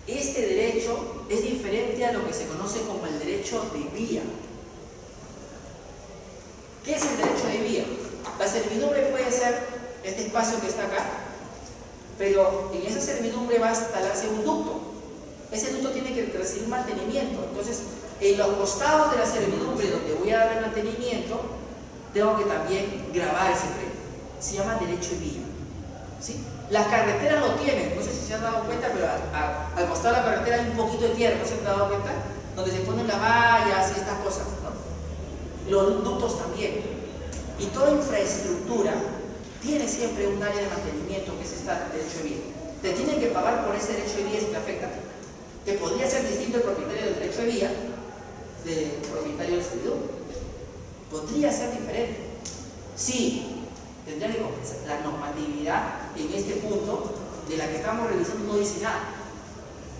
este derecho es diferente a lo que se conoce como el derecho de vía. ¿Qué es el derecho de vía? La servidumbre puede ser este espacio que está acá, pero en esa servidumbre va a instalarse un ducto. Ese ducto tiene que recibir mantenimiento. Entonces, en los costados de la servidumbre donde voy a darle mantenimiento, tengo que también grabar ese predio. Se llama derecho de vía, ¿sí? Las carreteras lo tienen, no sé si se han dado cuenta, pero al costado de la carretera hay un poquito de tierra, ¿no se han dado cuenta? Donde se ponen las vallas y estas cosas, ¿no? Los ductos también. Y toda infraestructura tiene siempre un área de mantenimiento que es este derecho de vía. Te tienen que pagar por ese derecho de vía si te afecta. Que podría ser distinto el propietario del derecho de vía del propietario del servidumbre. Podría ser diferente. Sí, tendría que compensar. La normatividad en este punto de la que estamos revisando no dice nada.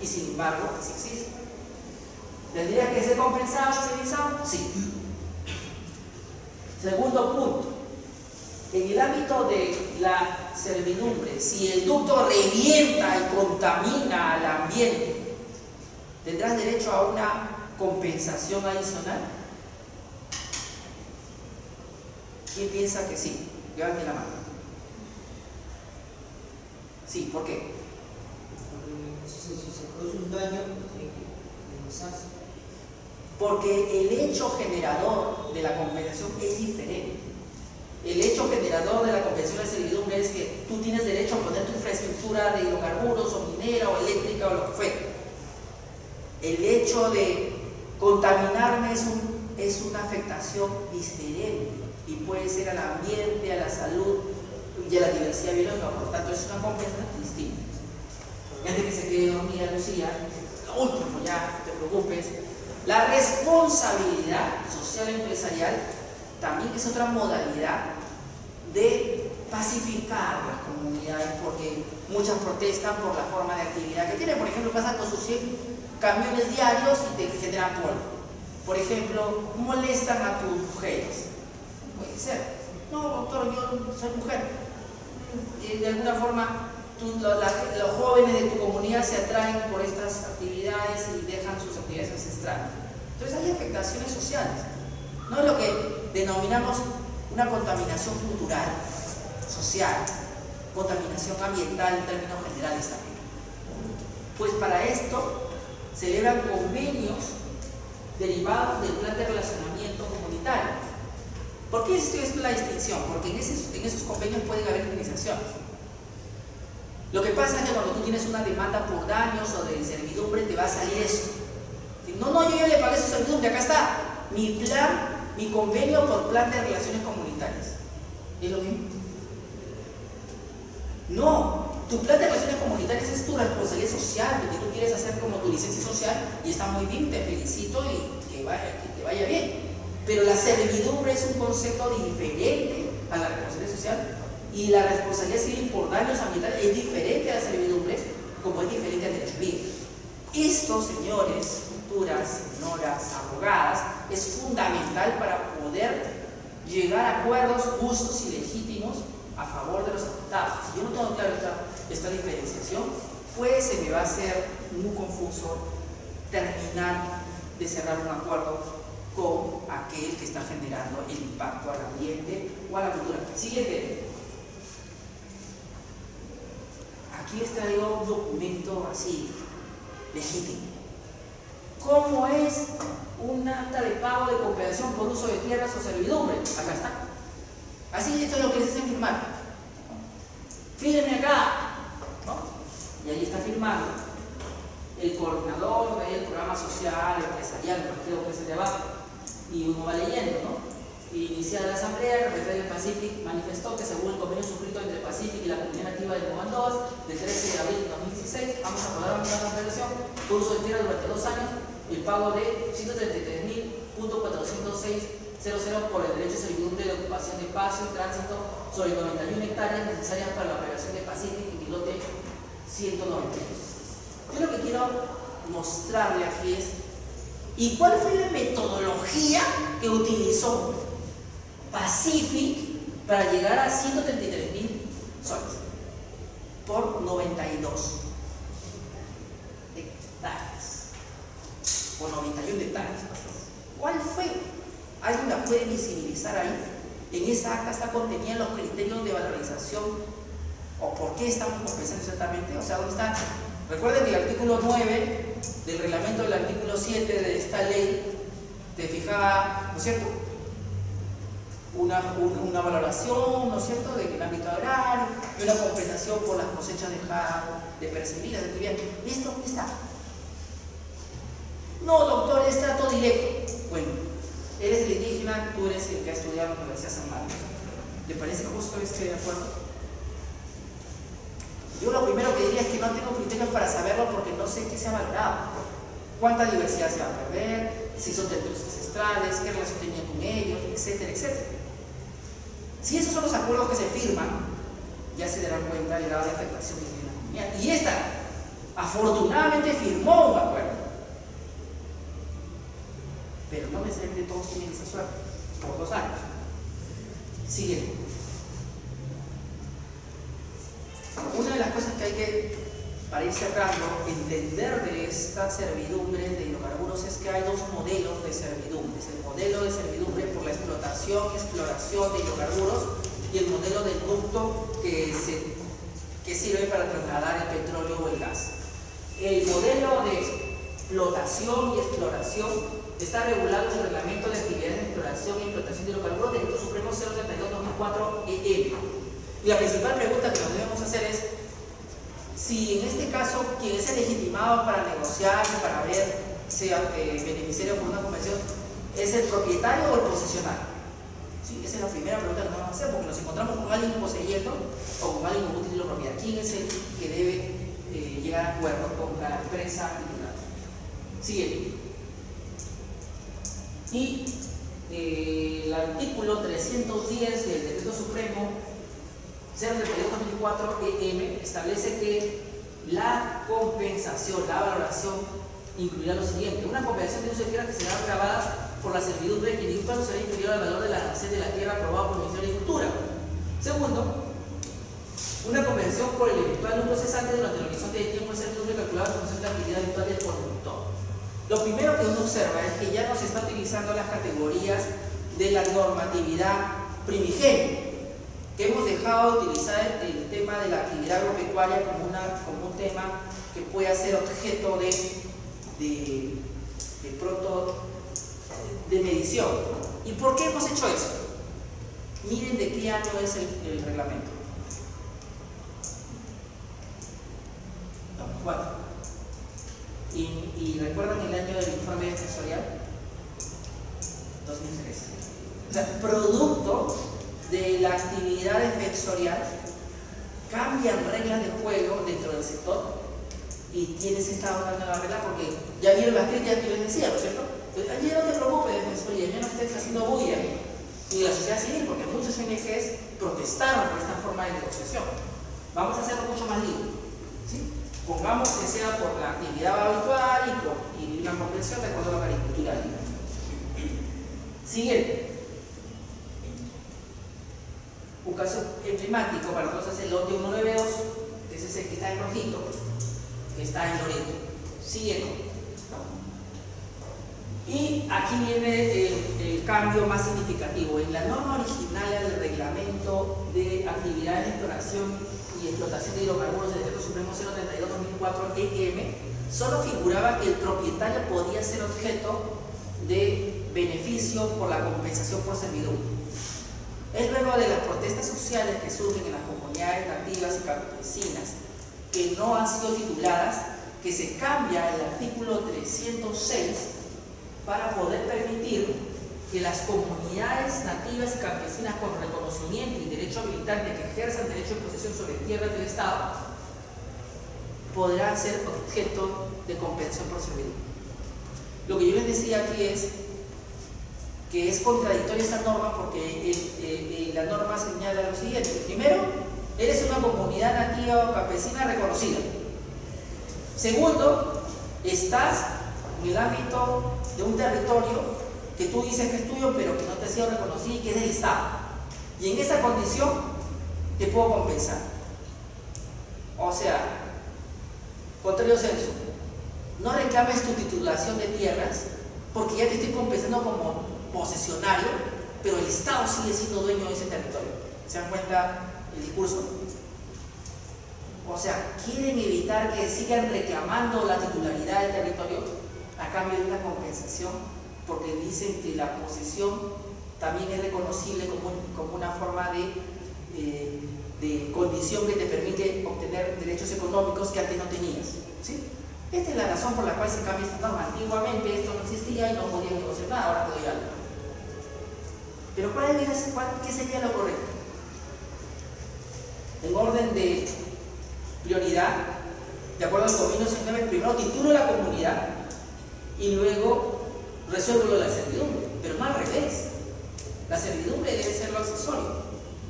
Y sin embargo, sí existe. ¿Tendría que ser compensado, civilizado? Sí. Segundo punto. En el ámbito de la servidumbre, si el ducto revienta y contamina al ambiente, ¿tendrás derecho a una compensación adicional? ¿Quién piensa que sí? Levante la mano. Sí, ¿por qué? Si se produce un daño, tiene que indemnizarse. Porque el hecho generador de la compensación es diferente. El hecho generador de la compensación de servidumbre es que tú tienes derecho a poner tu infraestructura de hidrocarburos o minera o eléctrica o lo que fuera. El hecho de contaminarme es una afectación diferente y puede ser al ambiente, a la salud y a la diversidad biológica, por lo tanto es una compensación distinta. Antes que se quede dormida Lucía, lo último, ya no te preocupes, la responsabilidad social empresarial también es otra modalidad de pacificar las comunidades, porque muchas protestan por la forma de actividad que tienen. Por ejemplo, pasan con sus 100 camiones diarios y te generan polvo. Por ejemplo, molestan a tus mujeres. Puede ser. No, doctor, yo soy mujer. De alguna forma, los jóvenes de tu comunidad se atraen por estas actividades y dejan sus actividades ancestrales. Entonces hay afectaciones sociales. No es lo que denominamos una contaminación cultural, social, contaminación ambiental en términos generales también. Pues para esto celebran convenios derivados del plan de relacionamiento comunitario. ¿Por qué esto es la distinción? Porque en esos convenios pueden haber indemnizaciones. Lo que pasa es que cuando tú tienes una demanda por daños o de servidumbre, te va a salir eso. No, yo ya le pagué su servidumbre, acá está. Mi convenio por plan de relaciones comunitarias. ¿Es lo mismo? No, tu plan de relaciones comunitarias es tu responsabilidad social, lo que tú quieres hacer como tu licencia social, y está muy bien, te felicito y que vaya bien. Pero la servidumbre es un concepto diferente a la responsabilidad social, y la responsabilidad civil por daños ambientales es diferente a la servidumbre, como es diferente al derecho civil. Esto, señores, futuras, señoras, abogadas, es fundamental para poder llegar a acuerdos justos y legítimos a favor de los afectados. Si yo no tengo claro esta diferenciación, pues se me va a hacer muy confuso terminar de cerrar un acuerdo con aquel que está generando el impacto al ambiente o a la cultura. Siguiente. Aquí les traigo un documento así, legítimo. ¿Cómo es un acta de pago de compensación por uso de tierras o servidumbre? Acá está. Así, esto es lo que les hacen firmar. Fíjense acá, ¿no? Y ahí está firmando el coordinador del programa social, empresarial, creo que es el de abajo, y uno va leyendo, ¿no? Iniciada la asamblea, el representante del Pacific manifestó que según el convenio suscrito entre Pacific y la Comunidad Nativa de Moban II, del 13 de abril de 2016, vamos a acordar una nueva compensación por uso de tierra durante 2 años y el pago de 133.406.00 por el derecho de servidumbre de ocupación de paso y tránsito sobre 91 hectáreas necesarias para la operación de Pacific en el lote 192. Yo lo que quiero mostrarle aquí es ¿y cuál fue la metodología que utilizó Pacific para llegar a 133.000 soles por 92 hectáreas? Por 91 hectáreas. ¿Cuál fue? ¿Alguien la puede visibilizar ahí? En esa acta está contenida los criterios de valorización o por qué estamos compensando exactamente. O sea, ¿dónde está? Recuerden que el artículo 9 del reglamento del artículo 7 de esta ley te fijaba, ¿no es cierto?, una valoración, ¿no es cierto?, del ámbito agrario y una compensación por las cosechas dejadas de percibidas, de actividad. ¿Listo? Está. No, doctor, es trato directo. Bueno, eres el indígena, tú eres el que ha estudiado en la Universidad de San Marcos. ¿Te parece justo este acuerdo? Yo lo primero que diría es que no tengo criterios para saberlo porque no sé qué se ha valorado. Cuánta diversidad se va a perder, si son territorios ancestrales, qué relación tenía con ellos, etcétera, etcétera. Si esos son los acuerdos que se firman, ya se darán cuenta del grado de afectación que tiene la comunidad. Y esta, afortunadamente, firmó un acuerdo. Pero no necesariamente todos tienen esa suerte, por 2 años. Siguiente. Una de las cosas que hay que, para ir cerrando, entender de esta servidumbre de hidrocarburos es que hay 2 modelos de servidumbres. El modelo de servidumbre por la explotación y exploración de hidrocarburos y el modelo del ducto que sirve para trasladar el petróleo o el gas. El modelo de explotación y exploración está regulado en el Reglamento de Actividades de Exploración y Explotación de Hidrocarburos del Decreto Supremo 032/2004 Y la principal pregunta que nos debemos hacer es si en este caso quien es el legitimado para negociar y para ver sea beneficiario por una convención es el propietario o el posesionario. ¿Sí? Esa es la primera pregunta que nos vamos a hacer, porque nos encontramos con alguien poseyendo o con alguien con un título de propiedad. ¿Quién es el que debe llegar a acuerdo con la empresa titular? Siguiente. Y el artículo 310 del Decreto Supremo 032/2004 establece que la compensación, la valoración, incluirá lo siguiente: una compensación de uso de tierra que será grabada por la servidumbre que en ningún caso será inferior al valor del arancel de la tierra aprobado por el Ministerio de Agricultura. Segundo, una compensación por el eventual lucro cesante durante el horizonte de tiempo de servidumbre calculado en función de la actividad habitual del conductor. Lo primero que uno observa es que ya no se está utilizando las categorías de la normatividad primigenia, que hemos dejado de utilizar el tema de la actividad agropecuaria como un tema que pueda ser objeto de medición. ¿Y por qué hemos hecho eso? Miren de qué año es el reglamento. 2004. ¿Y recuerdan el año del informe defensorial? 2013. O sea, producto de la actividad defensorial cambian reglas de juego dentro del sector y tienes esta nueva regla porque ya vieron las críticas que les decía, ¿no es cierto? Entonces, ayer no te preocupes, defensoría, ya no estés haciendo bulla, ni la sociedad civil, porque muchos ONGs protestaron por esta forma de negociación. Vamos a hacerlo mucho más libre, ¿sí? Pongamos que sea por la actividad habitual y una convención de acuerdo a la agricultura libre. Siguiente. Un caso emblemático para nosotros es el lote 192, ese es el que está en rojito, que está en Loreto. Siguiente. Y aquí viene el cambio más significativo. En la norma original del reglamento de actividades de exploración y explotación de hidrocarburos del Decreto Supremo 032/2004 solo figuraba que el propietario podía ser objeto de beneficio por la compensación por servidumbre. Es luego de las protestas sociales que surgen en las comunidades nativas y campesinas que no han sido tituladas que se cambia el artículo 306 para poder permitir que las comunidades nativas y campesinas con reconocimiento y derecho habilitante que ejerzan derecho de posesión sobre tierras del Estado podrán ser objeto de compensación por servidumbre. Lo que yo les decía aquí es que es contradictoria esta norma porque la norma señala lo siguiente. Primero, eres una comunidad nativa o campesina reconocida. Segundo, estás en el ámbito de un territorio que tú dices que es tuyo pero que no te ha sido reconocido y que es del Estado. Y en esa condición te puedo compensar. O sea, contrario censo, no reclames tu titulación de tierras porque ya te estoy compensando como posesionario, pero el Estado sigue siendo dueño de ese territorio. ¿Se dan cuenta el discurso? O sea, quieren evitar que sigan reclamando la titularidad del territorio a cambio de una compensación, porque dicen que la posesión también es reconocible como una forma de condición que te permite obtener derechos económicos que antes no tenías, ¿sí? Esta es la razón por la cual se cambia esta norma. Antiguamente esto no existía y no podías negociar nada, ahora te doy algo. Pero ¿qué sería lo correcto? En orden de prioridad, de acuerdo al convenio 69, primero titulo la comunidad y luego resuelvo lo de la servidumbre, pero no al revés. La servidumbre debe ser lo accesorio,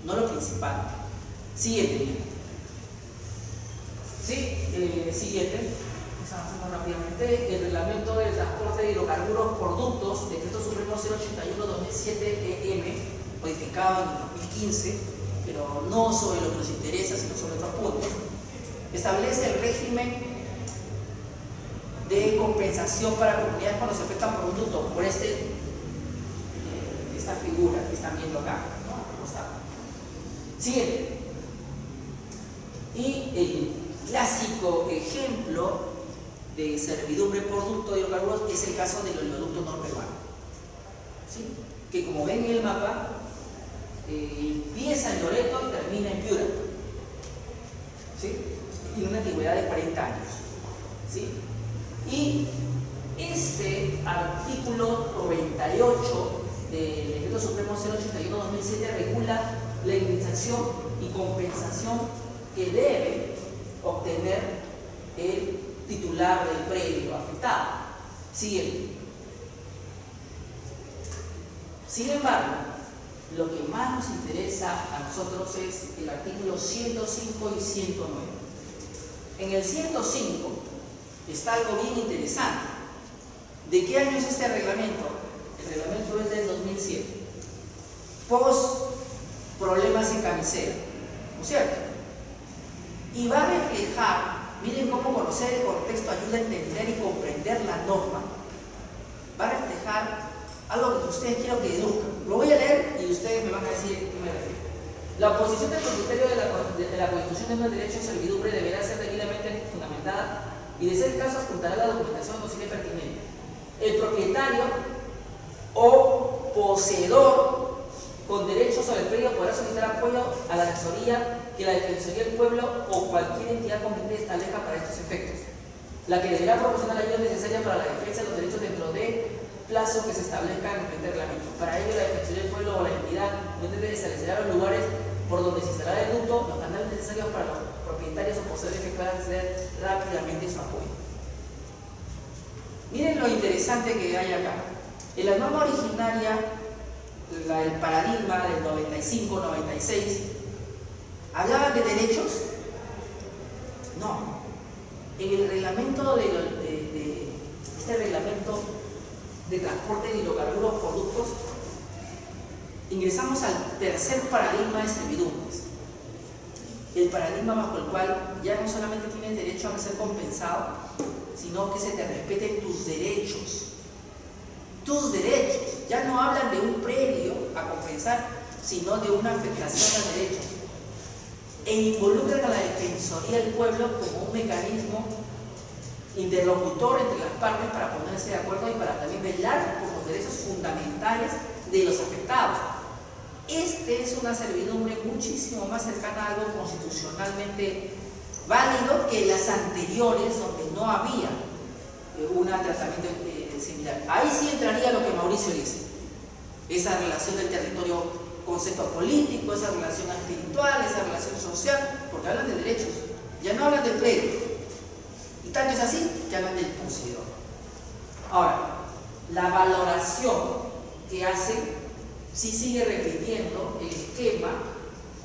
no lo principal. Siguiente. Sí, siguiente, avanzando rápidamente, el reglamento del transporte de hidrocarburos por ductos, decreto supremo 081/2007 modificado en el 2015, pero no sobre lo que nos interesa, sino sobre otros puntos, establece el régimen de compensación para comunidades cuando se afectan por un ducto, por esta figura que están viendo acá, ¿no? Siguiente. Y el clásico ejemplo de servidumbre por ducto de hidrocarburos es el caso del oleoducto norperuano, ¿sí? Que como ven en el mapa, empieza en Loreto y termina en Piura, ¿sí? Tiene una antigüedad de 40 años, ¿sí? Y este artículo 98 del decreto supremo 081/2007 regula la indemnización y compensación que debe obtener el titular del predio afectado. Siguiente. Sin embargo, lo que más nos interesa a nosotros es el artículo 105 y 109. En el 105 está algo bien interesante. ¿De qué año es este reglamento? El reglamento es del 2007. Post problemas en Camisea, ¿no es cierto? Y va a reflejar, miren cómo conocer el contexto ayuda a entender y comprender la norma. Va a reflejar algo que ustedes quiero que deduzcan. Lo voy a leer y ustedes me van a decir qué me refiero. La oposición del propietario de la constitución de un derecho de servidumbre deberá ser debidamente fundamentada y de ser caso adjuntará la documentación posible pertinente. El propietario o poseedor con derecho sobre el predio podrá solicitar apoyo a la asesoría que la Defensoría del Pueblo o cualquier entidad competente establezca para estos efectos, la que deberá proporcionar la ayuda necesaria para la defensa de los derechos dentro de plazo que se establezca en el reglamento. Para ello, la Defensoría del Pueblo o la entidad competente establecerá los lugares por donde se instalará el ducto, los canales necesarios para los propietarios o poseedores que puedan acceder rápidamente a su apoyo. Miren lo interesante que hay acá. En la norma originaria, el paradigma del 95-96, ¿hablaban de derechos? No. En el reglamento este reglamento de transporte de hidrocarburos por ductos, ingresamos al tercer paradigma de servidumbres. El paradigma bajo el cual ya no solamente tienes derecho a ser compensado, sino que se te respeten tus derechos. Tus derechos. Ya no hablan de un predio a compensar, sino de una afectación a derechos. E involucran a la Defensoría del Pueblo como un mecanismo interlocutor entre las partes para ponerse de acuerdo y para también velar por los derechos fundamentales de los afectados. Este es una servidumbre muchísimo más cercana a algo constitucionalmente válido que las anteriores, donde no había un tratamiento similar. Ahí sí entraría lo que Mauricio dice, esa relación del territorio, concepto político, esa relación espiritual, esa relación social, porque hablan de derechos, ya no hablan del predio. Y tanto es así que hablan del poseedor. Ahora, la valoración que hacen sí sigue repitiendo el esquema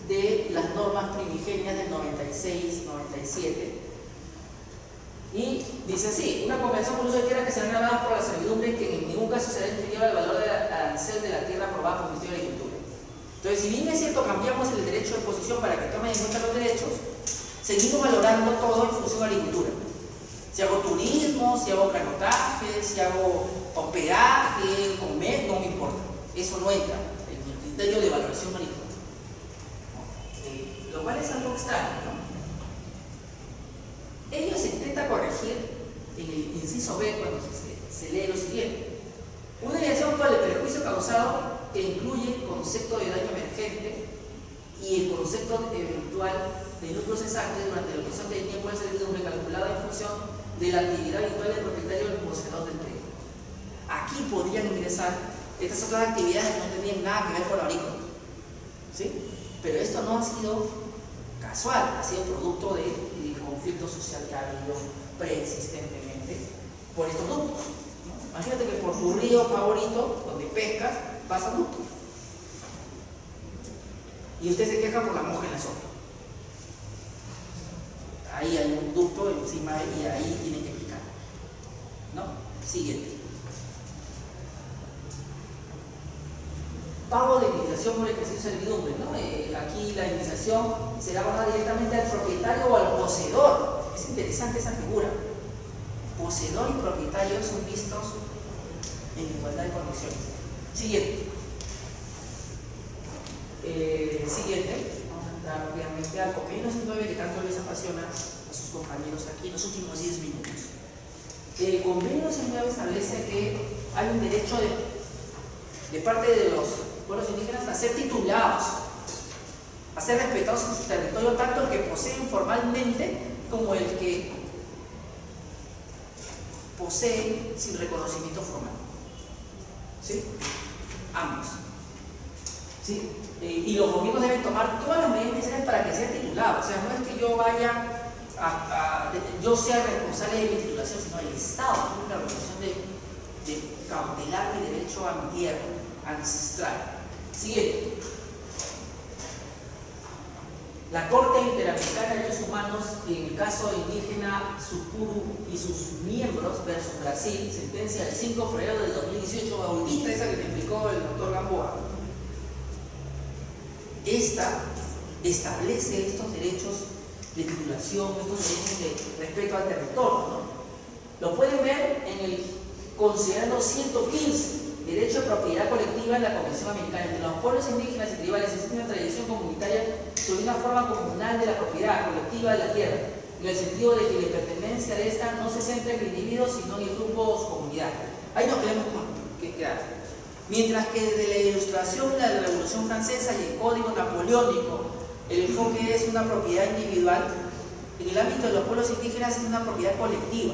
de las normas primigenias del 96-97 y dice así: una compensación por uso de tierra que serán grabadas por la servidumbre que en ningún caso será inferior al valor del arancel de la tierra aprobada por el Ministerio de Agricultura. Entonces, si bien es cierto, cambiamos el derecho de posesión para que tomen en cuenta los derechos, seguimos valorando todo en función de agricultura. Si hago turismo, si hago canotaje, si hago hospedaje, comer, no me importa. Eso no entra en el criterio de valoración agrícola. Lo cual es algo extraño, ¿no? Ellos intentan corregir en el inciso B cuando se lee lo siguiente: una dirección por el perjuicio causado que incluye el concepto de daño emergente y el concepto eventual de núcleos cesantes durante la operación de tiempo de servidumbre calculada en función de la actividad habitual del propietario del poseedor del predio. Aquí podrían ingresar estas otras actividades que no tenían nada que ver con lo agrícola, ¿sí? Pero esto no ha sido casual, ha sido producto del conflicto social que ha habido preexistentemente por estos ductos, ¿no? Imagínate que por tu río favorito, donde pescas, pasa un ducto y usted se queja por la mosca en la sopa. Ahí hay un ducto encima y ahí tienen que picar, ¿no? Siguiente. Pago de indemnización por ejercicio de servidumbre, ¿no? Aquí la indemnización será pagada directamente al propietario o al poseedor. Es interesante esa figura. Poseedor y propietario son vistos en igualdad de condiciones. Siguiente. Vamos a entrar rápidamente al convenio 9 que tanto les apasiona a sus compañeros aquí en los últimos 10 minutos. El convenio 9 establece que hay un derecho de parte de los pueblos indígenas a ser titulados, a ser respetados en su territorio, tanto el que poseen formalmente como el que posee sin reconocimiento formal. ¿Sí? Ambos. ¿Sí? Y los gobiernos deben tomar todas las medidas necesarias para que sea titulado. O sea, no es que yo vaya yo sea responsable de mi titulación, sino el Estado tiene la obligación de cautelar mi derecho a mi tierra ancestral. Siguiente. La Corte Interamericana de Derechos Humanos, en el caso indígena Sucuru y sus miembros versus Brasil, sentencia del 5 de febrero del 2018, audita esa que te explicó el doctor Gamboa. Esta establece estos derechos de titulación, estos derechos de respeto al territorio, ¿no? Lo pueden ver en el considerando 115. Derecho de propiedad colectiva en la Convención Americana. Entre los pueblos indígenas y tribales existe una tradición comunitaria sobre una forma comunal de la propiedad colectiva de la tierra, en el sentido de que la pertenencia de esta no se centra en individuos, sino en grupos comunidad. Ahí nos queremos quedar. Mientras que desde la Ilustración y la Revolución Francesa y el Código Napoleónico, el enfoque es una propiedad individual, en el ámbito de los pueblos indígenas es una propiedad colectiva.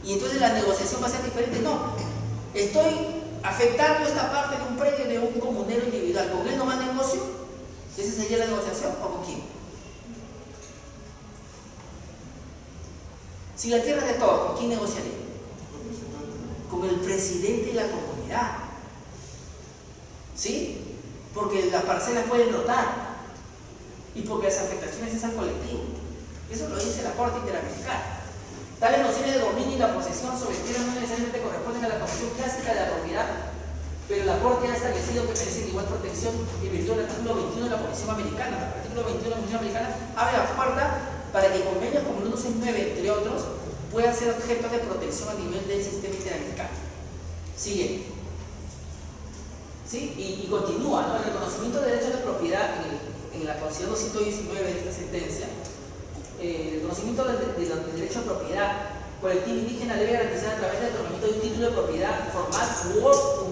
Y entonces la negociación va a ser diferente. No. Estoy afectando esta parte de un predio de un comunero individual. ¿Con él no más negocio? ¿Esa sería la negociación o con quién? Si la tierra es de todos, ¿con quién negociaría? Con el presidente de la comunidad. ¿Sí? Porque las parcelas pueden rotar y porque las afectaciones son colectivas. Eso lo dice la Corte Interamericana. Tales nociones de dominio y la posesión sobre tierras no necesariamente corresponden a la concepción clásica de la propiedad, pero la Corte ha establecido que merecen igual protección en virtud del artículo 21 de la Convención Americana. El artículo 21 de la Convención Americana abre la puerta para que convenios como el 169, entre otros, puedan ser objetos de protección a nivel del sistema interamericano. Sigue. ¿Sí? Y continúa, ¿no? El reconocimiento de derechos de propiedad en la Constitución 219 de esta sentencia. El conocimiento del derecho de propiedad colectiva indígena debe garantizar a través del otorgamiento de un título de propiedad formal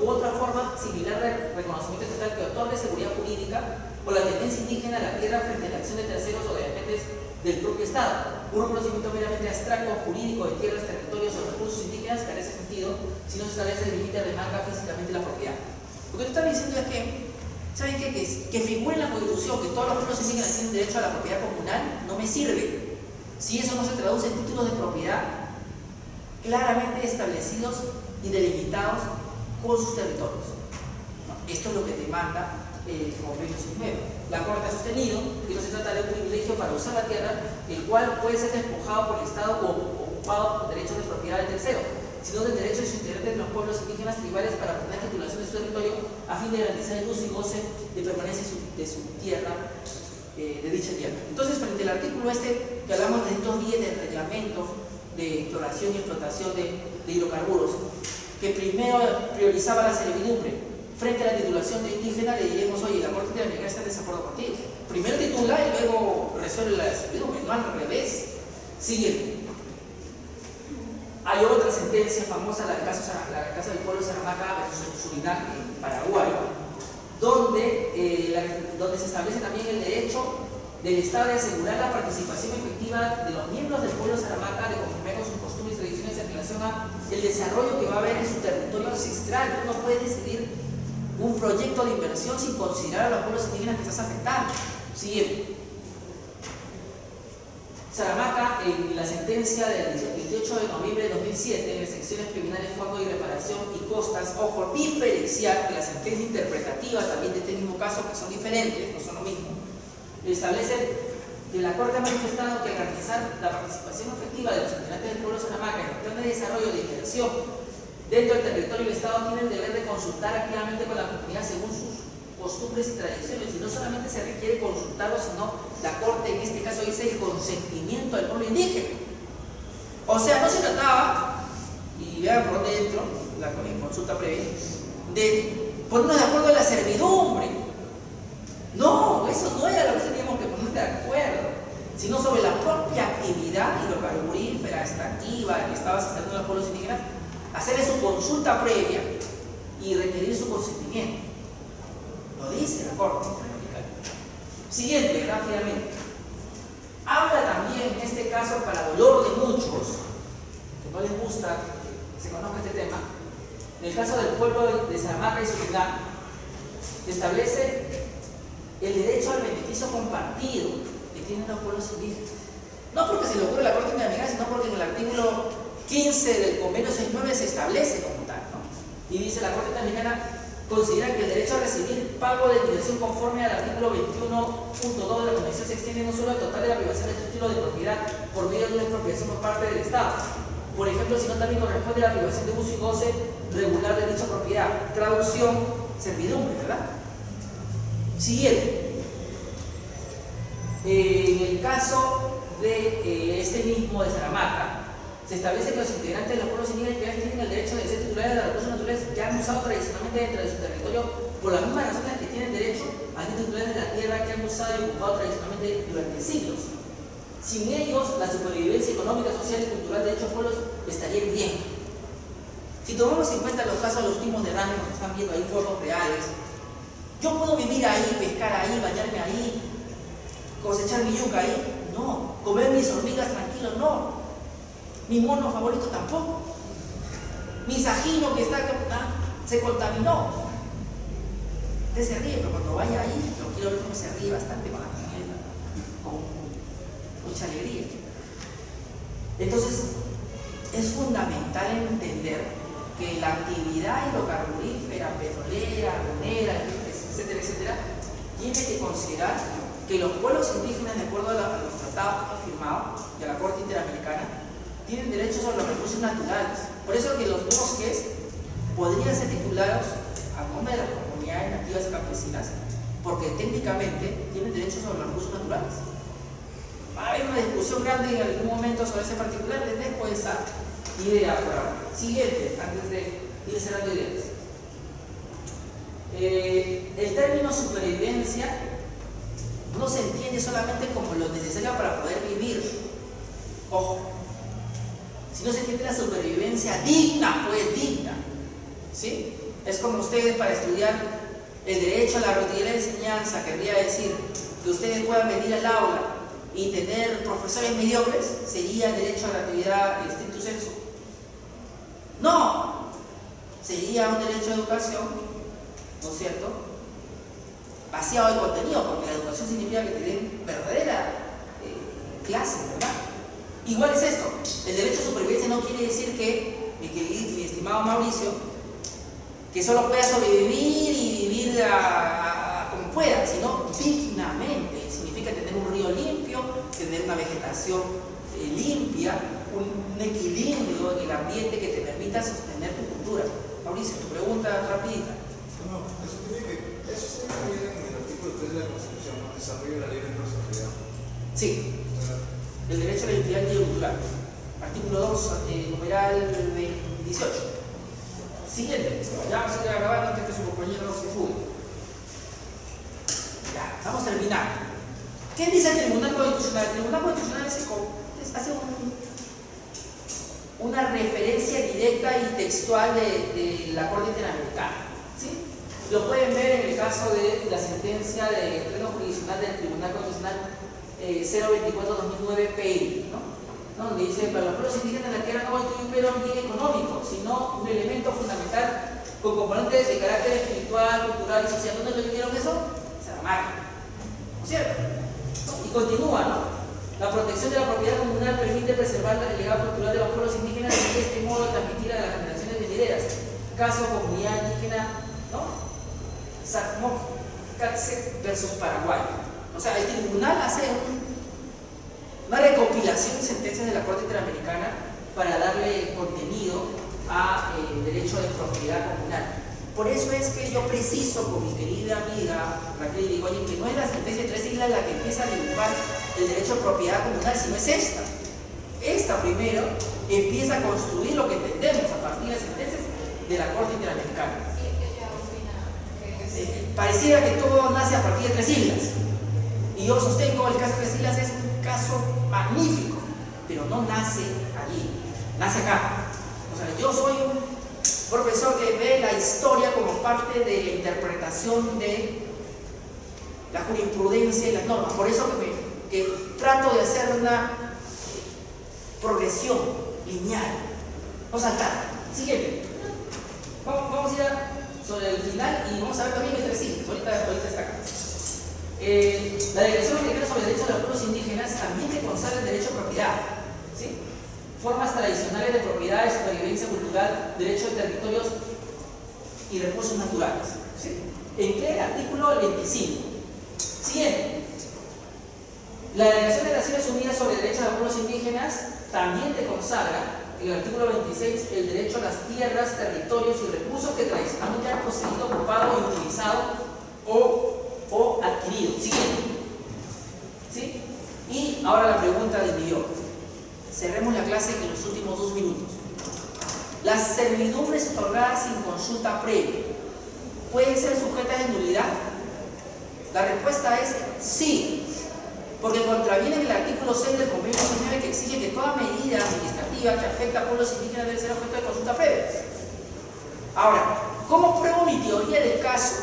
u otra forma similar de reconocimiento estatal que otorgue seguridad jurídica o la tendencia indígena a la tierra frente a la acción de terceros o de agentes del propio Estado. Un reconocimiento meramente abstracto jurídico de tierras, territorios o recursos indígenas carece sentido si no se establece el límite de marca físicamente la propiedad. Lo que tú estás diciendo es que ¿saben qué? Que figure en la Constitución que todos los pueblos indígenas tienen derecho a la propiedad comunal no me sirve si eso no se traduce en títulos de propiedad claramente establecidos y delimitados con sus territorios. Esto es lo que demanda el convenio 9. La Corte ha sostenido que no se trata de un privilegio para usar la tierra, el cual puede ser despojado por el Estado o ocupado por derechos de propiedad del tercero, sino del derecho de su integrante de los pueblos indígenas tribales para obtener titulación de su territorio a fin de garantizar el uso y goce de permanencia de su tierra, de dicha tierra. Entonces, frente al artículo que hablamos de estos 10 del reglamento de exploración y explotación de hidrocarburos, que primero priorizaba la servidumbre frente a la titulación de indígena, le diremos, oye, la Corte Interamericana está en desacuerdo contigo. Primero titula y luego resuelve la servidumbre, no al revés. Siguiente. Hay otra sentencia famosa, la del caso del pueblo Saramaca versus Surinam en Paraguay, donde se establece también el derecho del Estado de asegurar la participación efectiva de los miembros del pueblo Saramaca de conformar con sus costumbres y tradiciones en relación al desarrollo que va a haber en su territorio ancestral. Tú no puedes decidir un proyecto de inversión sin considerar a los pueblos indígenas que estás afectando. Siguiente. Saramaca, en la sentencia del 18 de noviembre de 2007, en las secciones criminales, fondo y reparación y costas, ojo, diferenciar que la sentencia interpretativa también de este mismo caso, que son diferentes, no son lo mismo, establece que la Corte ha manifestado que al garantizar la participación efectiva de los integrantes del pueblo Sanamaca en el plan de desarrollo de inversión dentro del territorio del Estado, tiene el deber de consultar activamente con la comunidad según sus costumbres y tradiciones, y no solamente se requiere consultarlo, sino la Corte en este caso dice el consentimiento del pueblo indígena. O sea, no se trataba, y vean por dónde entro, la consulta previa, de ponernos de acuerdo en la servidumbre. No, eso no era lo que teníamos que poner de acuerdo, sino sobre la propia actividad hidrocarburífera, extractiva, que estaba asistiendo a los pueblos indígenas, hacerle su consulta previa y requerir su consentimiento. Lo dice la Corte Interamericana. Siguiente, rápidamente. Habla también, en este caso, para dolor de muchos, que no les gusta que se conozca este tema, en el caso del pueblo de Sanamaca y Surinam, establece el derecho al beneficio compartido que tienen los pueblos indígenas. No porque se le ocurre a la Corte Interamericana, sino porque en el artículo 15 del convenio 69 se establece como tal, ¿no? Y dice la Corte Interamericana considera que el derecho a recibir pago de liquidación conforme al artículo 21.2 de la Convención se extiende no solo al total de la privación del título de propiedad por medio de una expropiación por parte del Estado, por ejemplo, sino también corresponde a la privación de uso y goce regular de dicha propiedad. Traducción, servidumbre, ¿verdad? Siguiente. En el caso de este mismo de Sanamaca, se establece que los integrantes de los pueblos indígenas tienen el derecho de ser titulares de los recursos naturales que han usado tradicionalmente dentro de su territorio por las mismas razones que tienen derecho a ser titulares de la tierra que han usado y ocupado tradicionalmente durante siglos. Sin ellos, la supervivencia económica, social y cultural de dichos pueblos estaría bien. Si tomamos en cuenta los casos de los últimos derrames que están viendo ahí, fotos reales, yo puedo vivir ahí, pescar ahí, bañarme ahí, cosechar mi yuca ahí, no. Comer mis hormigas tranquilo, no. Mi mono favorito tampoco. Mi sajino que está se contaminó. Usted se ríe, pero cuando vaya ahí, lo quiero ver cómo se ríe bastante con mucha alegría. Entonces, es fundamental entender que la actividad hidrocarburífera, petrolera, minera, etcétera, etcétera, tiene que considerar que los pueblos indígenas, de acuerdo a los tratados que han firmado de la Corte Interamericana, tienen derechos sobre los recursos naturales. Por eso que los bosques podrían ser titulados a nombre de las comunidades nativas campesinas, porque técnicamente tienen derechos sobre los recursos naturales. Va a haber una discusión grande en algún momento sobre ese particular, les dejo esa idea por ahora. Siguiente, antes de ir cerrando ideas. El término supervivencia no se entiende solamente como lo necesario para poder vivir. Ojo. Si no se entiende la supervivencia digna, pues digna, ¿sí? Es como ustedes para estudiar el derecho a la rutina de enseñanza, querría decir que ustedes puedan venir al aula y tener profesores mediocres, sería el derecho a la actividad stricto sensu. No, sería un derecho a educación, ¿no es cierto?, vaciado de contenido, porque la educación significa que te den verdadera clase, ¿verdad? Igual es esto, el derecho a supervivencia no quiere decir que, mi estimado Mauricio, que solo pueda sobrevivir y vivir como pueda, sino dignamente. Significa tener un río limpio, tener una vegetación limpia, un equilibrio en el ambiente que te permita sostener tu cultura. Mauricio, tu pregunta rapidita. No, eso está incluido en el artículo 3 de la Constitución, ¿no? Desarrollo de la libre responsabilidad. Sí. El derecho a la identidad cultural. Artículo 2, numeral 18. Siguiente. Ya vamos a ir acabando antes que su compañero se fugue. Ya, vamos a terminar. ¿Qué dice el Tribunal Constitucional? El Tribunal Constitucional hace una referencia directa y textual de la Corte Interamericana. ¿Sí? Lo pueden ver en el caso de la sentencia de pleno jurisdiccional del Tribunal Constitucional 024-2009 PI, ¿no? Donde dice: para los pueblos indígenas la tierra no constituye un bien económico, sino un elemento fundamental con componentes de carácter espiritual, cultural y social. ¿Dónde lo dijeron eso? Sanamaca. ¿No es cierto? Y continúa, ¿no? La protección de la propiedad comunal permite preservar el legado cultural de los pueblos indígenas y de este modo transmitir a las generaciones venideras. Caso comunidad indígena, ¿no? Sacmoc versus Paraguay. O sea, el tribunal hace una recopilación de sentencias de la Corte Interamericana para darle contenido al derecho de propiedad comunal. Por eso es que yo preciso con mi querida amiga Raquel y digo, oye, que no es la sentencia de Tres Islas la que empieza a dibujar el derecho de propiedad comunal, sino es esta. Esta primero empieza a construir lo que entendemos a partir de las sentencias de la Corte Interamericana. Pareciera que todo nace a partir de Tres Islas. Y yo sostengo el caso de Tres Islas es un caso magnífico, pero no nace allí, nace acá. O sea, yo soy un profesor que ve la historia como parte de la interpretación de la jurisprudencia y las normas. Por eso que trato de hacer una progresión lineal, no saltar. Siguiente. Vamos a ir sobre el final y vamos a ver también el Tres Islas. Ahorita está acá. La Declaración Americana sobre Derechos de los Pueblos Indígenas también te consagra el derecho a propiedad, ¿sí? Formas tradicionales de propiedad, de supervivencia cultural, derecho de territorios y recursos naturales, ¿sí? ¿En qué? Artículo 25. Siguiente. La Declaración de Naciones Unidas sobre Derechos de los Pueblos Indígenas también te consagra en el artículo 26 el derecho a las tierras, territorios y recursos que tradicionalmente han poseído, ocupado y utilizado o adquirido. Siguiente. ¿Sí? Y ahora la pregunta del millón. Cerremos la clase en los últimos 2 minutos. ¿Las servidumbres otorgadas sin consulta previa pueden ser sujetas de nulidad? La respuesta es sí, porque contraviene el artículo 6 del Convenio 19 que exige que toda medida administrativa que afecta a pueblos indígenas debe ser objeto de consulta previa. Ahora, ¿cómo pruebo mi teoría del caso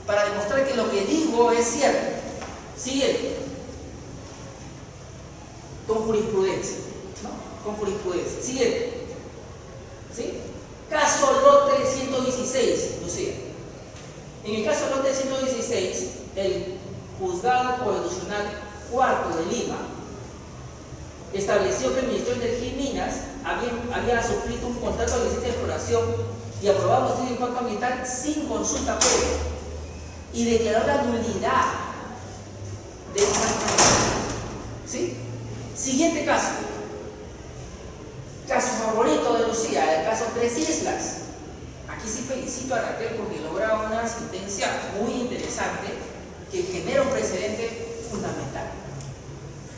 para demostrar que lo que digo es cierto? Siguiente. Con jurisprudencia, ¿no? Con jurisprudencia. Siguiente. ¿Sí? Caso lote 116, Lucía. En el caso lote 116, el Juzgado Constitucional IV de Lima estableció que el Ministerio de Energía y Minas había suscrito un contrato de licencia de exploración y aprobado un estudio de impacto ambiental sin consulta previa y declaró la nulidad de esta contratación. ¿Sí? Siguiente caso. Caso favorito de Lucía, el caso Tres Islas. Aquí sí felicito a Raquel porque logra una sentencia muy interesante que genera un precedente fundamental,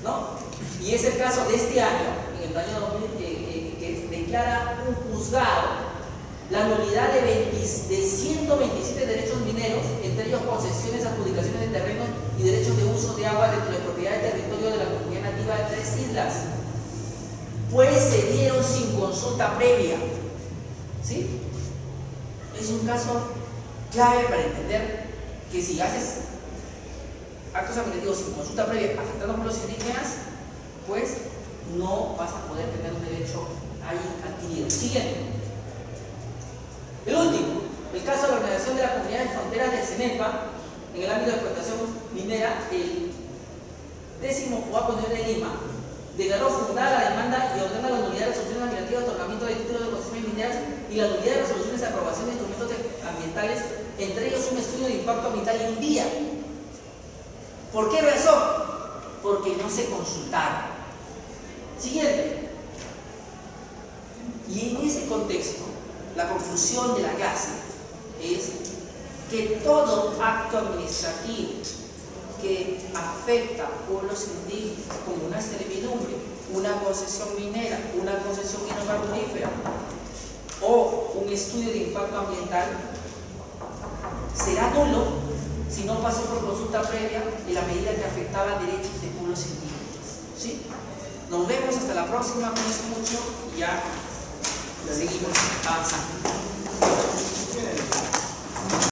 ¿no? Y es el caso de este año, en el año 2000, que declara un juzgado la nulidad de 127 derechos mineros, entre ellos concesiones, adjudicaciones de terrenos y derechos de uso de agua dentro de propiedad de territorio de la comunidad nativa de Tres Islas, pues se dieron sin consulta previa. ¿Sí? Es un caso clave para entender que si haces actos administrativos sin consulta previa afectando a los indígenas, pues no vas a poder tener un derecho ahí adquirido. Siguiente. El último, el caso de la Organización de la Comunidad de Fronteras del CENEPA en el ámbito de explotación minera, el 10º Juzgado de Lima declaró fundada la demanda y ordena la nulidad de resoluciones administrativas de otorgamiento de títulos de concesiones mineras y la nulidad de resoluciones de aprobación de instrumentos ambientales, entre ellos un estudio de impacto ambiental y un día. ¿Por qué razón? Porque no se consultaron. Siguiente. Y en ese contexto, la conclusión de la clase es que todo acto administrativo que afecta a pueblos indígenas, como una servidumbre, una concesión minera, una concesión hidrocarburífera o un estudio de impacto ambiental, será nulo si no pasó por consulta previa en la medida que afectaba derechos de pueblos indígenas. ¿Sí? Nos vemos hasta la próxima, cuídense mucho y ya seguimos avanzando.